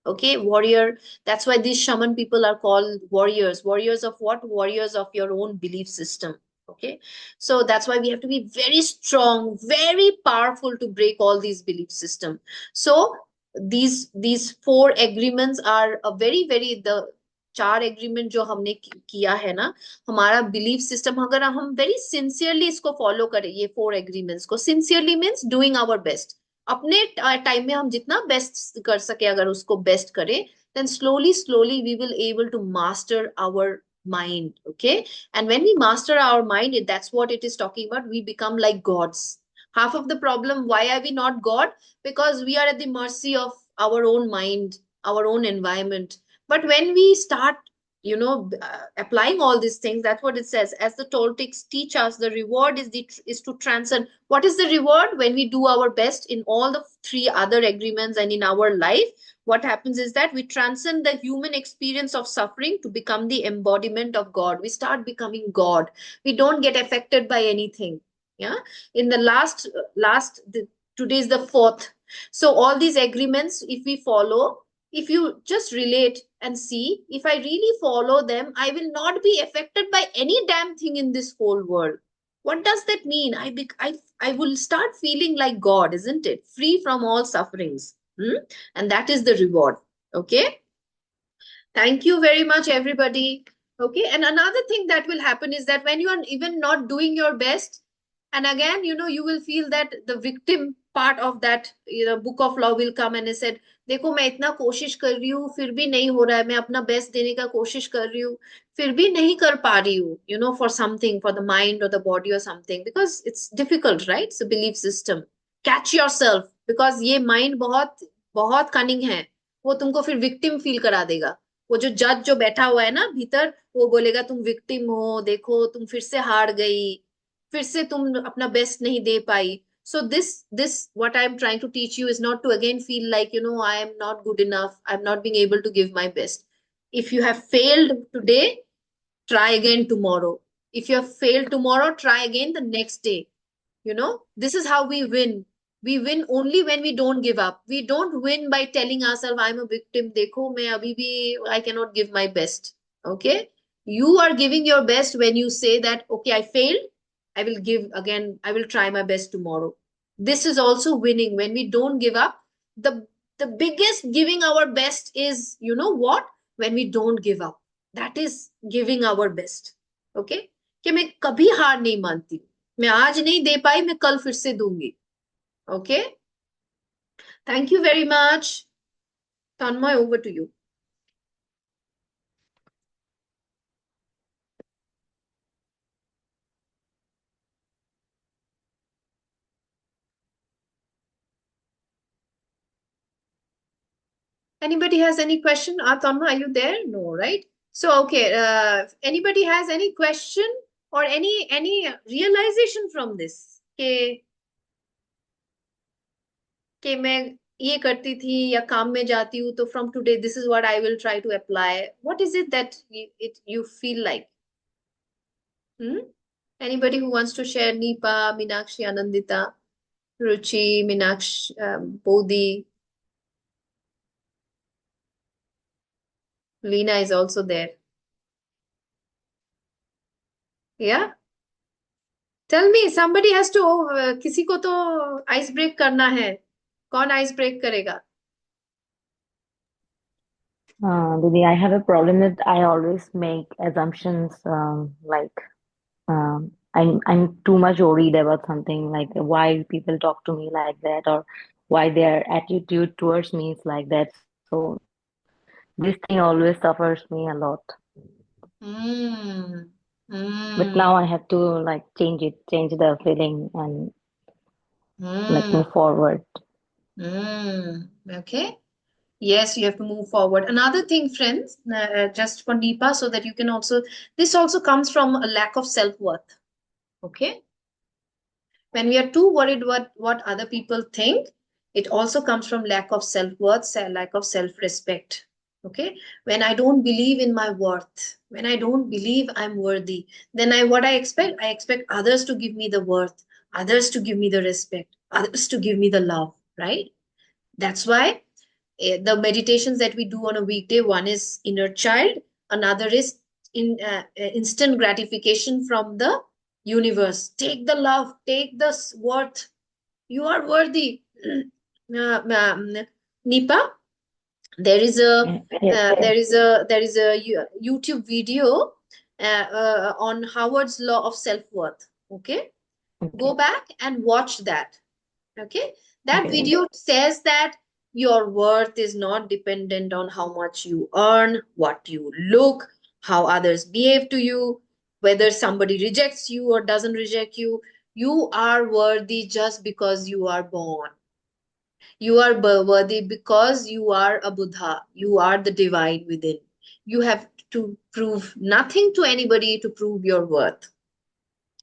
Okay, warrior. That's why these shaman people are called warriors. Warriors of what? Warriors of your own belief system. Okay, so that's why we have to be very strong, very powerful to break all these belief system. So these four agreements are a very the चार agreement जो हमने किया है ना, हमारा belief system, अगर हम very sincerely इसको फॉलो करें, ये फोर एग्रीमेंट्स को, sincerely means doing our best, अपने टाइम में हम जितना बेस्ट कर सके अगर उसको बेस्ट करें, then slowly we will able to master our mind. Okay, and when we master our mind, that's what it is talking about, we become like gods. Half of the problem, why are we not god? Because we are at the mercy of our own mind, our own environment. But when we start, applying all these things, that's what it says. As the Toltecs teach us, the reward is to transcend. What is the reward? When we do our best in all the three other agreements and in our life, what happens is that we transcend the human experience of suffering to become the embodiment of God. We start becoming God. We don't get affected by anything. Yeah. In the today is the fourth. So all these agreements, if we follow, if you just relate and see, if I really follow them, I will not be affected by any damn thing in this whole world. What does that mean? I will start feeling like God, isn't it? Free from all sufferings. And that is the reward. Okay. Thank you very much, everybody. Okay. And another thing that will happen is that when you are even not doing your best, and again, you will feel that the victim part of that, book of law will come and it said, देखो मैं इतना कोशिश कर रही हूँ फिर भी नहीं हो रहा है, मैं अपना बेस्ट देने का कोशिश कर रही हूँ फिर भी नहीं कर पा रही हूँ, for something, for the mind or the body or something, because it's difficult, right? It's a belief system. Catch yourself, because ये mind बहुत बहुत cunning है, वो तुमको फिर victim feel करा देगा. वो जो जज जो बैठा हुआ है ना भीतर, वो बोलेगा तुम विक्टिम हो, देखो तुम फिर से हार गई, फिर से तुम अपना बेस्ट नहीं दे पाई. So this what I'm trying to teach you is not to again feel like, I am not good enough, I'm not being able to give my best. If you have failed today, try again tomorrow. If you have failed tomorrow, try again the next day. This is how we win. We win only when we don't give up. We don't win by telling ourselves, I'm a victim, dekho main abhi bhi I cannot give my best. Okay, you are giving your best when you say that, okay, I failed, I will give again, I will try my best tomorrow. This is also winning. When we don't give up, the biggest giving our best is, what? When we don't give up, that is giving our best. Okay, कि मैं कभी हार नहीं मानती, मैं आज नहीं दे पाई, मैं कल फिर से दूंगी. Okay, thank you very much. Tanmay, over to you. Anybody has any question? Tanmay, are you there? No, right? So, okay, anybody has any question or any realization from this? कि मैं ये करती थी या काम में जाती हूँ, तो from today this is what I will try to apply. What is it that you feel like? Anybody who wants to share? Nipa, Meenakshi, Anandita, Ruchi, Meenakshi, Bodhi. Lena is also there. Yeah? Tell me, somebody has to, किसी को तो ice break करना है. कौन ice break करेगा? Didi, I have a problem that I always make assumptions, like I'm too much worried about something, like why people talk to me like that, or why their attitude towards me is like that. So this thing always suffers me a lot. But now I have to like change the feeling and like move forward. Okay. Yes, you have to move forward. Another thing, friends, just for Nipa, so that you can also, this also comes from a lack of self-worth. Okay. When we are too worried what other people think, it also comes from lack of self-worth, lack of self-respect. Okay. When I don't believe in my worth, when I don't believe I'm worthy, then what I expect others to give me the worth, others to give me the respect, others to give me the love, right? That's why the meditations that we do on a weekday, one is inner child, another is instant gratification from the universe. Take the love, take the worth. You are worthy. Nipa, there is a Yes. YouTube video on Howard's law of self-worth. Okay, go Okay. back and watch that. Okay, that Okay. video says that your worth is not dependent on how much you earn, what you look, how others behave to you, whether somebody rejects you or doesn't reject you. You are worthy just because you are born. You are worthy because you are a Buddha. You are the divine within. You have to prove nothing to anybody to prove your worth.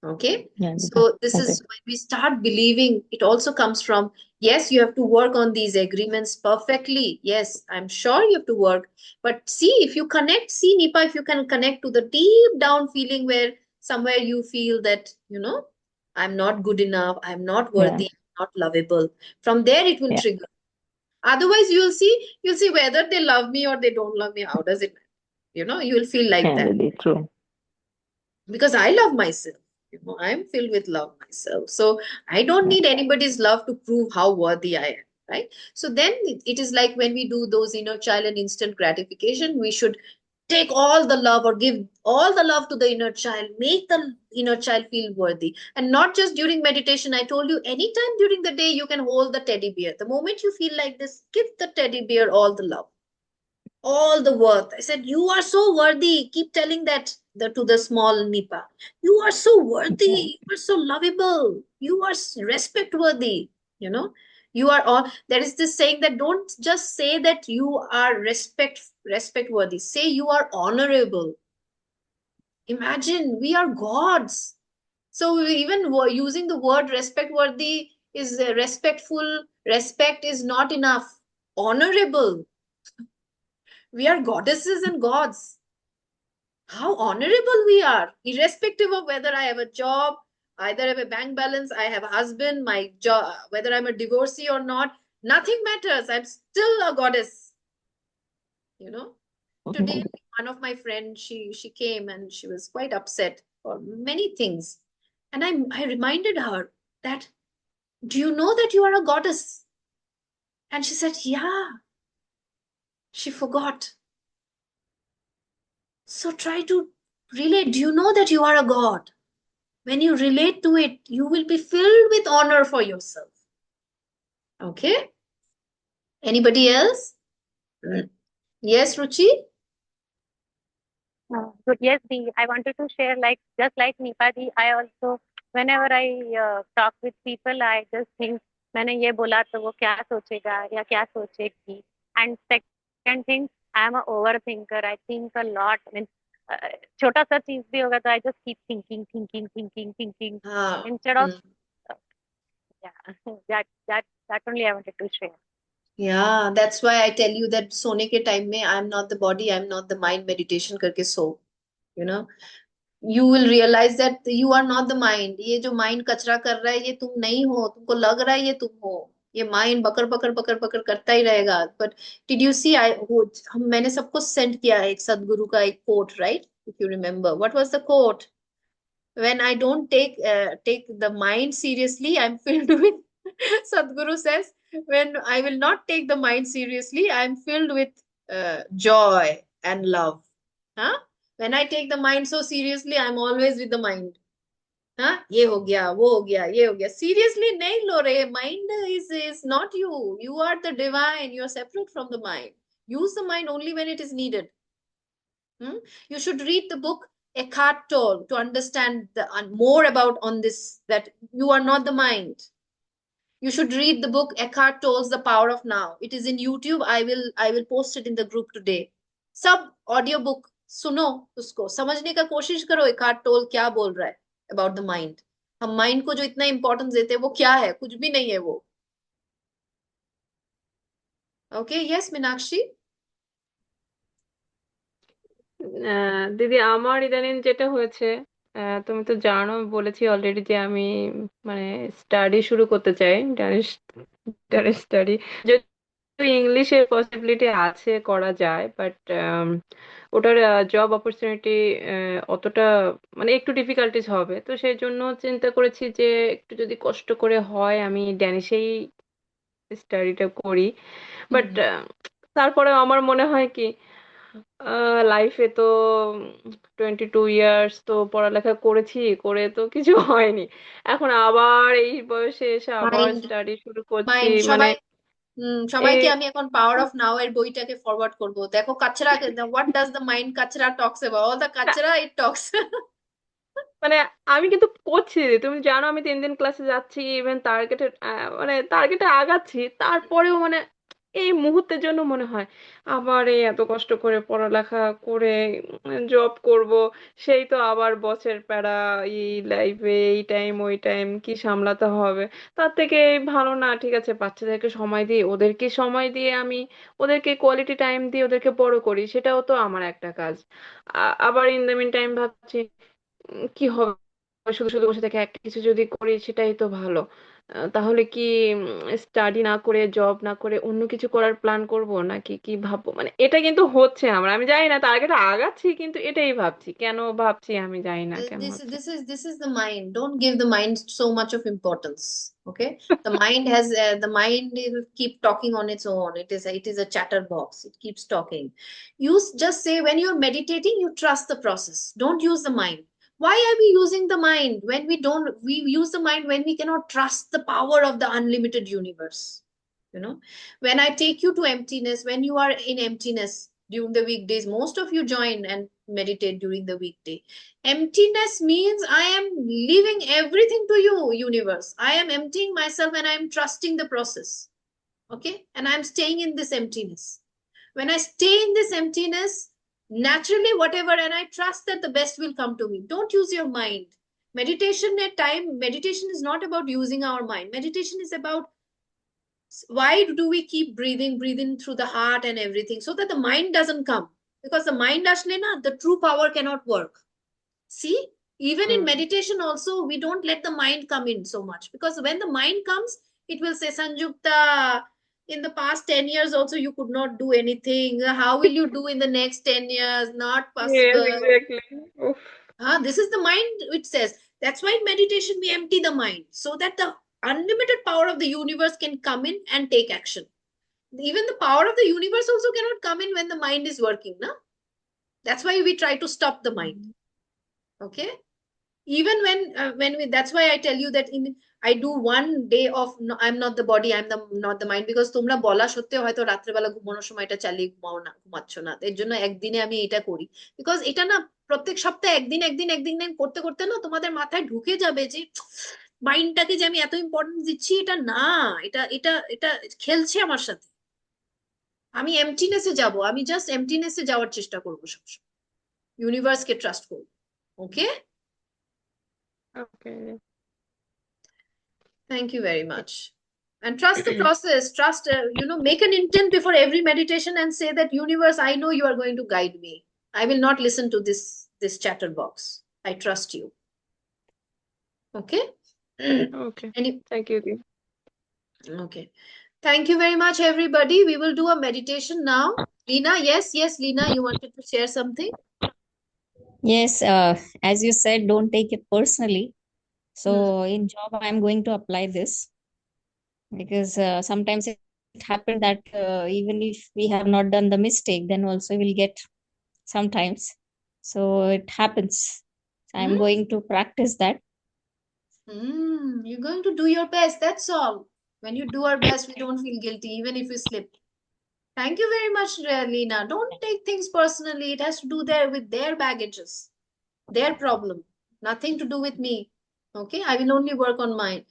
Okay. Yeah. So this Okay. is when we start believing, it also comes from, yes, you have to work on these agreements perfectly. Yes, I'm sure you have to work. But see, if you connect, see, Nipa, if you can connect to the deep down feeling where somewhere you feel that, I'm not good enough, I'm not Yeah. worthy, I'm not lovable. From there, it will Yeah. trigger. Otherwise, you'll see whether they love me or they don't love me. How does it matter? You will feel like Yeah, that Didi, true. because I love myself. I'm filled with love myself. So I don't Yeah. need anybody's love to prove how worthy I am, right? So then it is like when we do those inner child and instant gratification, we should take all the love or give all the love to the inner child, make the inner child feel worthy. And not just during meditation. I told you, anytime during the day, you can hold the teddy bear. The moment you feel like this, give the teddy bear all the love, all the worth. I said, you are so worthy. Keep telling that to the small Nipa. You are so worthy. Yeah. You are so lovable. You are respect worthy. You know, you are all. There is this saying that don't just say that you are respect worthy. Say you are honorable. Imagine we are gods. So even using the word respect worthy is respectful. Respect is not enough. Honorable. We are goddesses and gods. How honorable we are, irrespective of whether I have a job, either have a bank balance, I have a husband, my job, whether I'm a divorcee or not, nothing matters. I'm still a goddess. You know, today Mhm. one of my friends, she came and she was quite upset for many things, and I reminded her that, do you know that you are a goddess? And she said, yeah, she forgot. So try to relate. Do you know that you are a god? When you relate to it, you will be filled with honor for yourself. Okay? Anybody else? Mm. Yes, Ruchi? Good. Yes, I wanted to share, like, just like Nipa ji, I also, whenever I talk with people, I just think, मैंने ये बोला तो वो क्या सोचेगा या क्या सोचेगी. And second thing, I am a overthinker. I think a lot. I mean, छोटा सा चीज भी होगा तो I just keep thinking Ah, instead of mm. yeah. That only I wanted to share. Yeah, that's why I tell you that सोने के time में I'm not the body, I'm not the mind meditation करके सो. You know, you will realize that you are not the mind. ये जो mind कचरा कर रहा है ये तुम नहीं हो. तुमको लग रहा है ये तुम हो. ये माइंड बकर बकर करता ही रहेगा. But did you see, मैंने सबको सेंड किया है एक सदगुरु का एक quote, right? If you remember, what was the quote? When I don't take the mind seriously, I'm filled with Sadhguru says, when I will not take the mind seriously, I'm filled with joy and love. Huh? When I take the mind so seriously, I'm always with the mind. हाँ ये हो गया वो हो गया ये हो गया सीरियसली नहीं लो रे mind is not you are the divine, you are separate from the mind. Use the mind only when it is needed. You should read the book Eckhart Tolle to understand more about on this, that you are not the mind. You should read the book Eckhart Tolle's The Power of Now. It is in YouTube. I will post it in the group today. सब audio book सुनो, उसको समझने का कोशिश करो Eckhart toll क्या बोल रहा है अबाउट द माइंड. हम माइंड को जो इतना इंपॉर्टेंस देते हैं वो क्या है, कुछ भी नहीं है वो. Okay, yes Meenakshi. দিদি আমার ইদানিং যেটা হয়েছে, তুমি তো জানো, বলেছি অলরেডি যে আমি মানে স্টাডি শুরু করতে চাই, ড্যানিশ ড্যানিশ স্টাডি। যদিও ইংলিশের পসিবিলিটি আছে, করা যায়, বাট ওটার জব অপরচুনিটি অতটা, মানে একটু ডিফিকাল্টিস হবে। তো সেই জন্য চিন্তা করেছি যে একটু যদি কষ্ট করে হয় আমি ড্যানিশেই স্টাডিটা করি, বাট হুম। তারপরে আমার মনে হয় কি, লাইফে তো 22 ইয়ার্স তো পড়ালেখা করেছি, করে তো কিছু হয়নি। এখন আবার এই বয়সে এসে আবার মাইন্ড স্টাডি শুরু করছি, মাইন্ড মানে সবাই সবাইকে এ আমি এখন পাওয়ার অফ নাও এর বইটাকে ফরওয়ার্ড করব। দেখো কাচরা, হোয়াট ডাজ দ্য মাইন্ড কাচরা টক্স অ্যাবাউট, অল দ্য কাচরা ইট টক্স। মানে আমি কিন্তু করছি, তুমি জানো আমি 3 দিন ক্লাসে যাচ্ছি, ইভেন টার্গেটে মানে টার্গেটে আগাচ্ছি, তারপরেও মানে এই মুহূর্তের জন্য মনে হয় আবার এই এত কষ্ট করে পড়ালেখা করে জব করব, সেই তো আবার বসের প্যারা, এই লাইফে এই টাইম ওই টাইম কি সামলাতে হবে। তার থেকে ভালো না, ঠিক আছে বাচ্চাদেরকে সময় দিই, ওদেরকে সময় দিয়ে আমি ওদেরকে কোয়ালিটি টাইম দিয়ে ওদেরকে বড় করি, সেটাও তো আমার একটা কাজ। আবার ইন দ্য মিন টাইম ভাবছি কি হবে, শুধু শুধু বসে থেকে একটা কিছু যদি করি সেটাই তো ভালো। তাহলে কি স্টাডি না করে জব না করে অন্য কিছু করার প্ল্যান করব নাকি কি ভাববো, মানে এটা কিন্তু হচ্ছে আমার, আমি জানি না টার্গেটে আগাচ্ছি কিন্তু এটাই ভাবছি, কেন ভাবছি আমি জানি না কেন This ভাবছি। this is this is the mind. Don't give the mind so much of importance. Okay, the mind has the mind will keep talking on its own. It is a chatterbox. It keeps talking. Just say when you're meditating, you trust the process. Don't use the mind. Why are we using the mind when we don't? We use the mind when we cannot trust the power of the unlimited universe. When I take you to emptiness, when you are in emptiness during the weekdays, most of you join and meditate during the weekday. Emptiness means I am leaving everything to you, universe. I am emptying myself and I am trusting the process. Okay. And I'm staying in this emptiness. When I stay in this emptiness, naturally, whatever, and I trust that the best will come to me. Don't use your mind. Meditation is not about using our mind. Meditation is about why do we keep breathing through the heart and everything so that the mind doesn't come. Because the mind, Ashlena, the true power cannot work. See, even in hmm. meditation, also, we don't let the mind come in so much because when the mind comes, it will say, Sanjukta, in the past 10 years, also, you could not do anything. How will you do in the next 10 years? Not Yes, possible. exactly. Oof. This is the mind, it says. That's why in meditation, we empty the mind so that the unlimited power of the universe can come in and take action. Even the power of the universe also cannot come in when the mind is working. Na? That's why we try to stop the mind. Okay. Even when we, that's why I tell you that I do one day of no, I'm not the body, I'm the not the mind, because তোমরা বলা সত্ত্বেও হয়তো রাত্রেবেলা ঘুমানোর সময় এটা চালিয়ে ঘুমাচ্ছ না, এর জন্য একদিনে আমি এটা করি। বিকজ এটা না প্রত্যেক সপ্তাহে একদিন করতে করতে না তোমাদের মাথায় ঢুকে যাবে যে মাইন্ডটাকে যে আমি এত ইম্পর্টেন্স দিচ্ছি, এটা না, এটা এটা এটা খেলছে আমার সাথে। আমি এমটিনেসে যাব, আমি জাস্ট এমটিনেসে যাওয়ার চেষ্টা করবো সবসময়, ইউনিভার্সকে ট্রাস্ট করবো। ওকে, Okay. thank you very much. And trust the process. Trust, make an intent before every meditation and say that universe, I know you are going to guide me. I will not listen to this chatterbox. I trust you. Okay. Okay. Any, Thank you, Di. okay. Thank you very much, everybody. We will do a meditation now. Lena, yes, Lena, you wanted to share something? Yes, as you said, don't take it personally. Hmm. So in job, I'm going to apply this because sometimes it happened that even if we have not done the mistake, then also we'll get sometimes. So it happens. So I'm Hmm? going to practice that. You're going to do your best. That's all. When you do our best, we don't feel guilty, even if we slip. Thank you very much, Leena. Don't take things personally. It has to do there with their baggages, their problem. Nothing to do with me. Okay, I will only work on mine.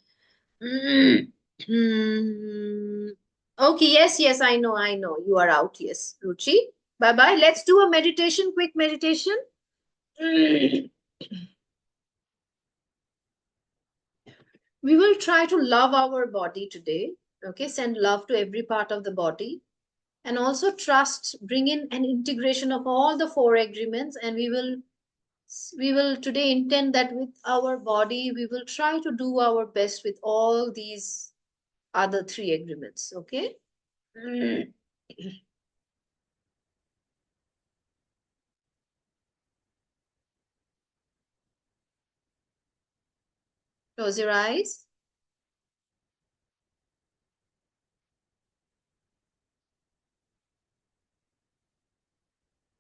Okay, yes, I know. You are out. Yes, Ruchi. Bye bye. Let's do a meditation, quick meditation. We will try to love our body today. Okay, send love to every part of the body. And also trust, bring in an integration of all the four agreements, and we will today intend that with our body we will try to do our best with all these other three agreements. Okay. Close your eyes.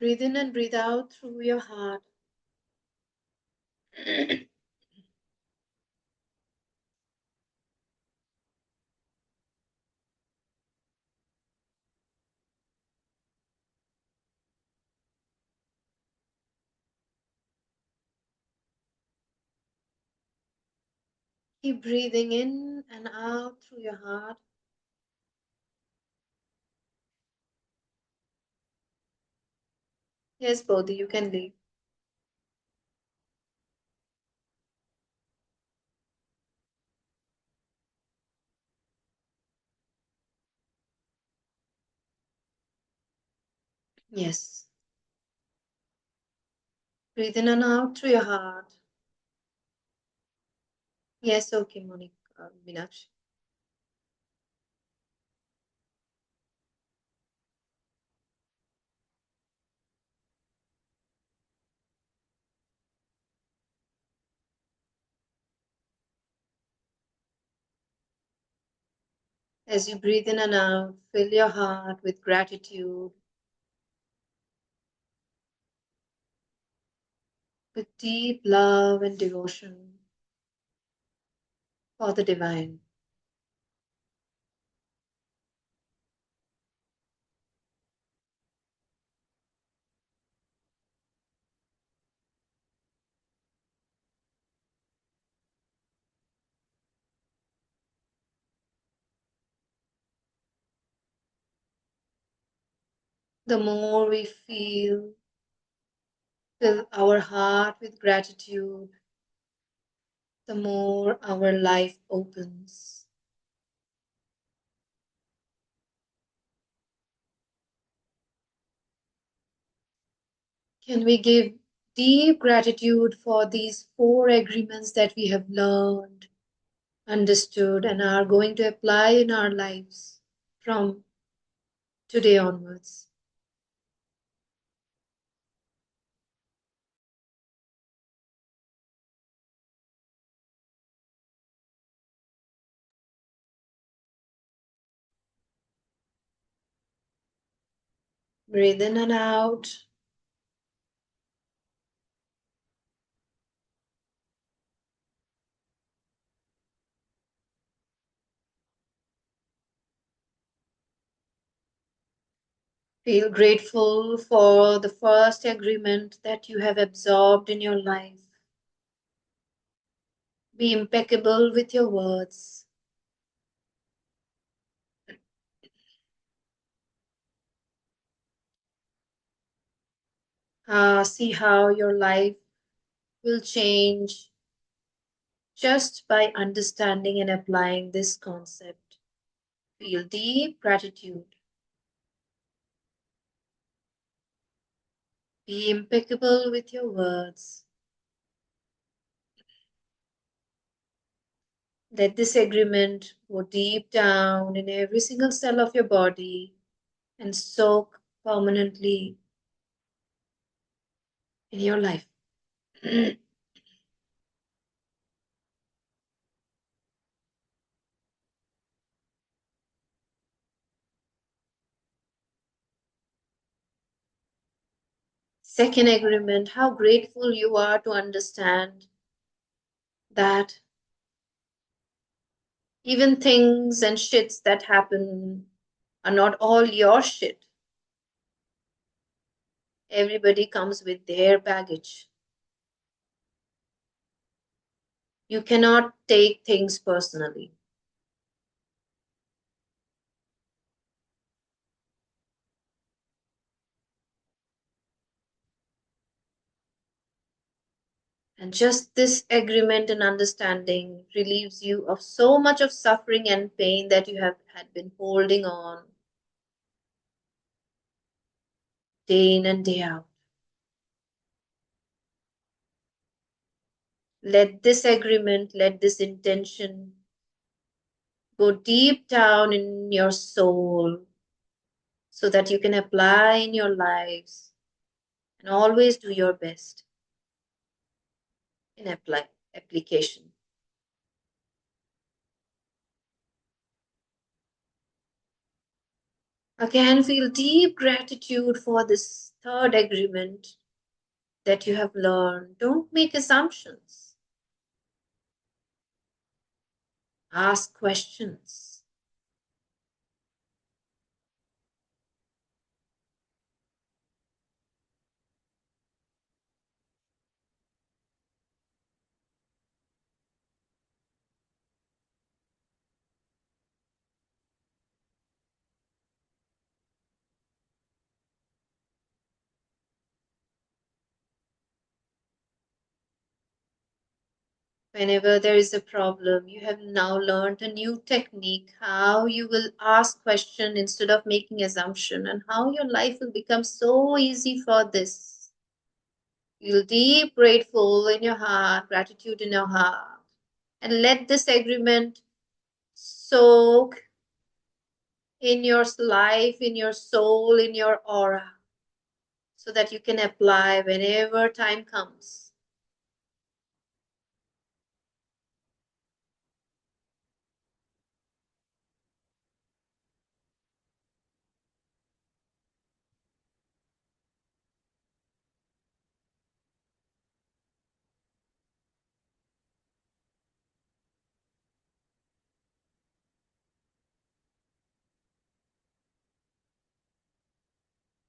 Breathe in and breathe out through your heart. Keep breathing in and out through your heart. Yes, Bodhi, you can leave. Yes. Breathe in and out through your heart. Yes, okay, Monica, Meenakshi. As you breathe in and out, fill your heart with gratitude, with deep love and devotion for the divine. The more we fill our heart with gratitude, the more our life opens. Can we give deep gratitude for these 4 agreements that we have learned, understood, and are going to apply in our lives from today onwards? Breathe in and out. Feel grateful for the first agreement that you have absorbed in your life. Be impeccable with your words. See how your life will change just by understanding and applying this concept. Feel deep gratitude. Be impeccable with your words. Let this agreement go deep down in every single cell of your body and soak permanently in your life. Second agreement, how grateful you are to understand that even things and shits that happen are not all your shit. Everybody comes with their baggage. You cannot take things personally. And just this agreement and understanding relieves you of so much of suffering and pain that you have had been holding on day in and day out. Let this agreement, let this intention go deep down in your soul so that you can apply in your lives and always do your best in application. Again, feel deep gratitude for this third agreement that you have learned. Don't make assumptions. Ask questions. Whenever there is a problem, you have now learned a new technique, how you will ask question instead of making assumption, and how your life will become so easy for this. Feel deep grateful in your heart, gratitude in your heart, and let this agreement soak in your life, in your soul, in your aura, so that you can apply whenever time comes.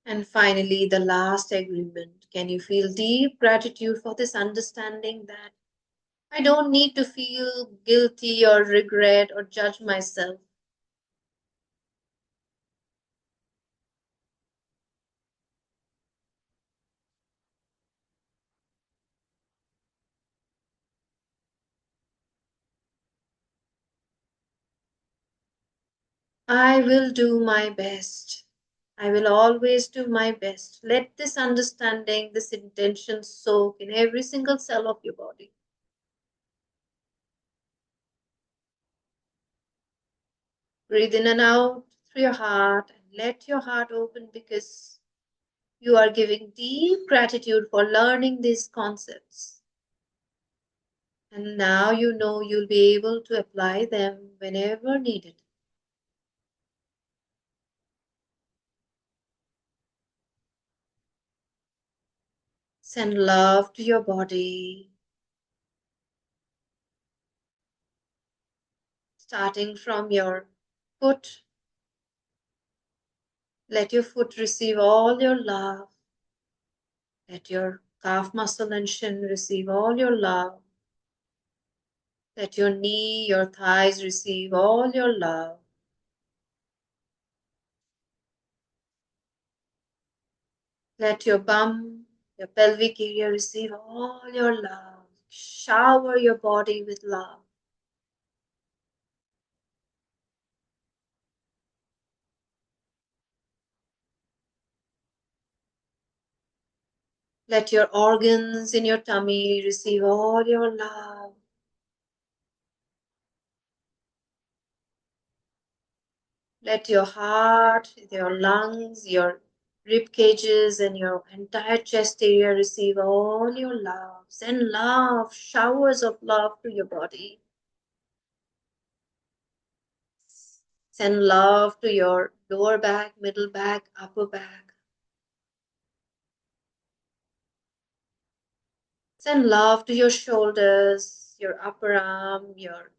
And finally, the last agreement. Can you feel deep gratitude for this understanding that I don't need to feel guilty or regret or judge myself? I will do my best. I will always do my best. Let this understanding, this intention soak in every single cell of your body. Breathe in and out through your heart and let your heart open because you are giving deep gratitude for learning these concepts. And now you know you'll be able to apply them whenever needed. Send love to your body, starting from your foot. Let your foot receive all your love. Let your calf muscle and shin receive all your love. Let your knee, your thighs receive all your love. Let your bum, your pelvic area receive all your love. Shower your body with love. Let your organs in your tummy receive all your love. Let your heart, your lungs, your rib cages, and your entire chest area receive all your love. Send love, showers of love to your body. Send love to your lower back, middle back, upper back. Send love to your shoulders, your upper arm, your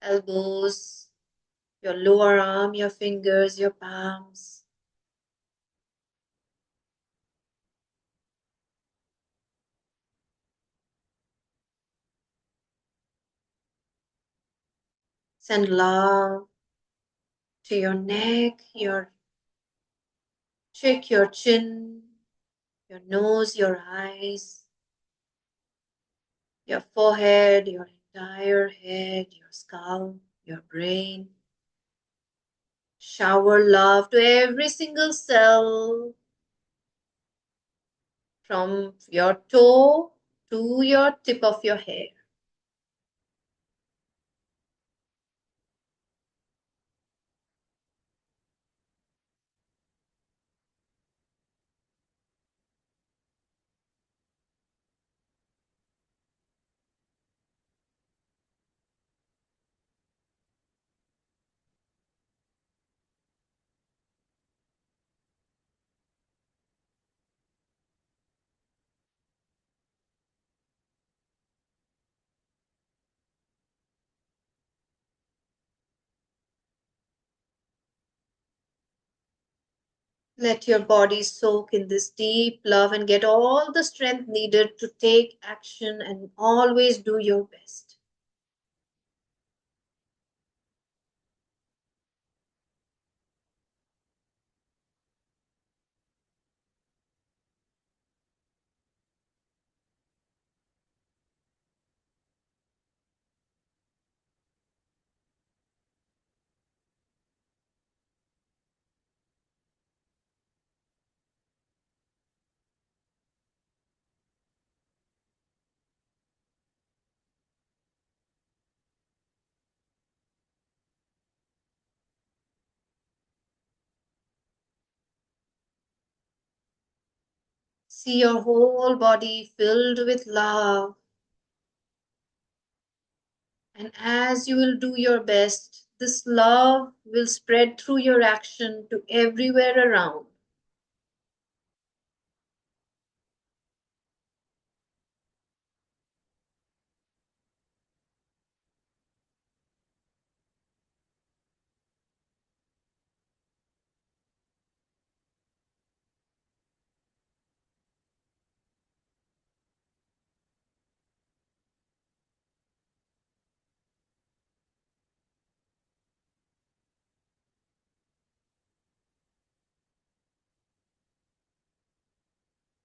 elbows, your lower arm, your fingers, your palms. Send love to your neck, your cheek, your chin, your nose, your eyes, your forehead, your entire head, your skull, your brain. Shower love to every single cell from your toe to your tip of your hair. Let your body soak in this deep love and get all the strength needed to take action and always do your best. See your whole body filled with love. And as you will do your best, this love will spread through your action to everywhere around.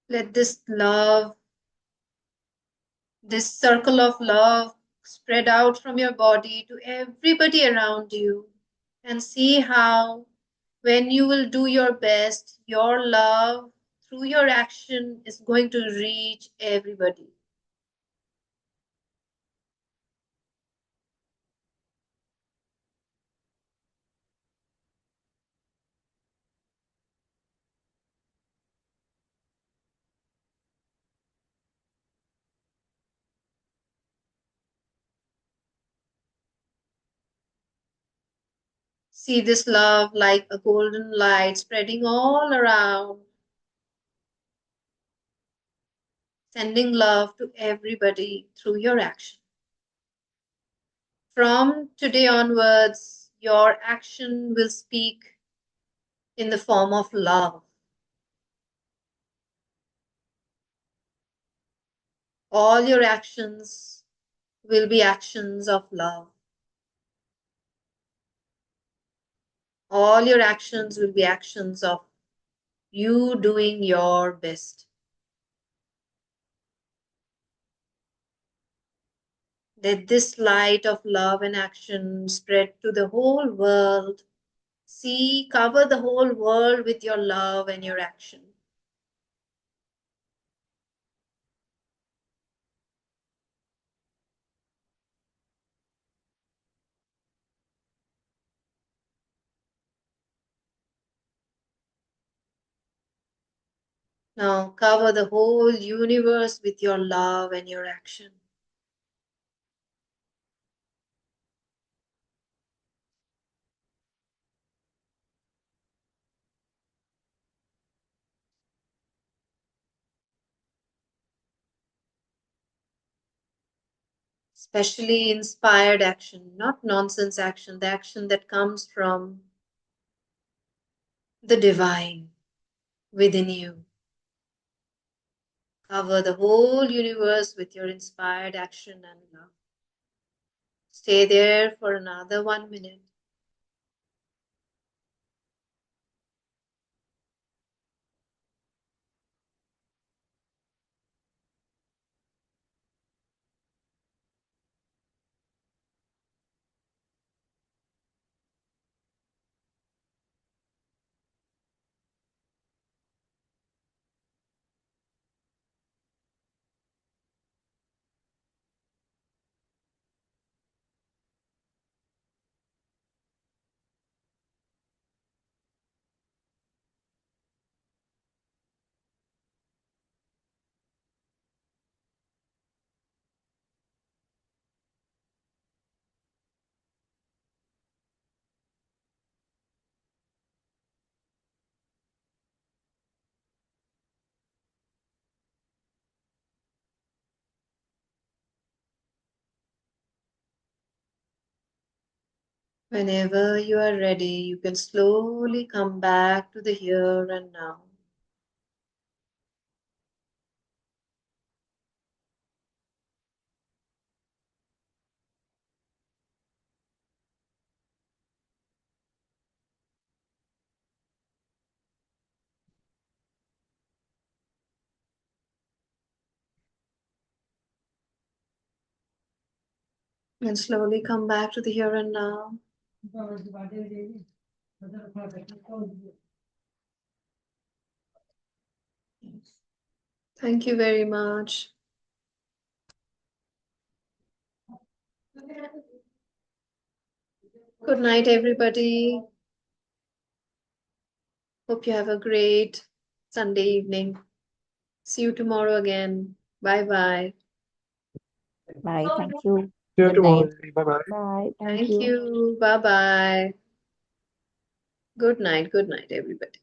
Let this love, this circle of love, spread out from your body to everybody around you. And see how, when you will do your best, your love through your action is going to reach everybody. See this love like a golden light spreading all around, sending love to everybody through your action. From today onwards, your action will speak in the form of love. All your actions will be actions of love. All your actions will be actions of you doing your best. Let this light of love and action spread to the whole world. See, cover the whole world with your love and your action. Now cover the whole universe with your love and your action. Especially inspired action, not nonsense action, the action that comes from the divine within you. Cover the whole universe with your inspired action and love. Stay there for another 1 minute. Whenever you are ready, you can slowly come back to the here and now. And slowly come back to the here and now. Thank you very much. Good night, everybody. Hope you have a great Sunday evening. See you tomorrow again. Bye bye. Bye. Thank you. See you Good tomorrow. night. Bye bye. Bye. Thank Thank you. you. Bye bye. Good night, everybody.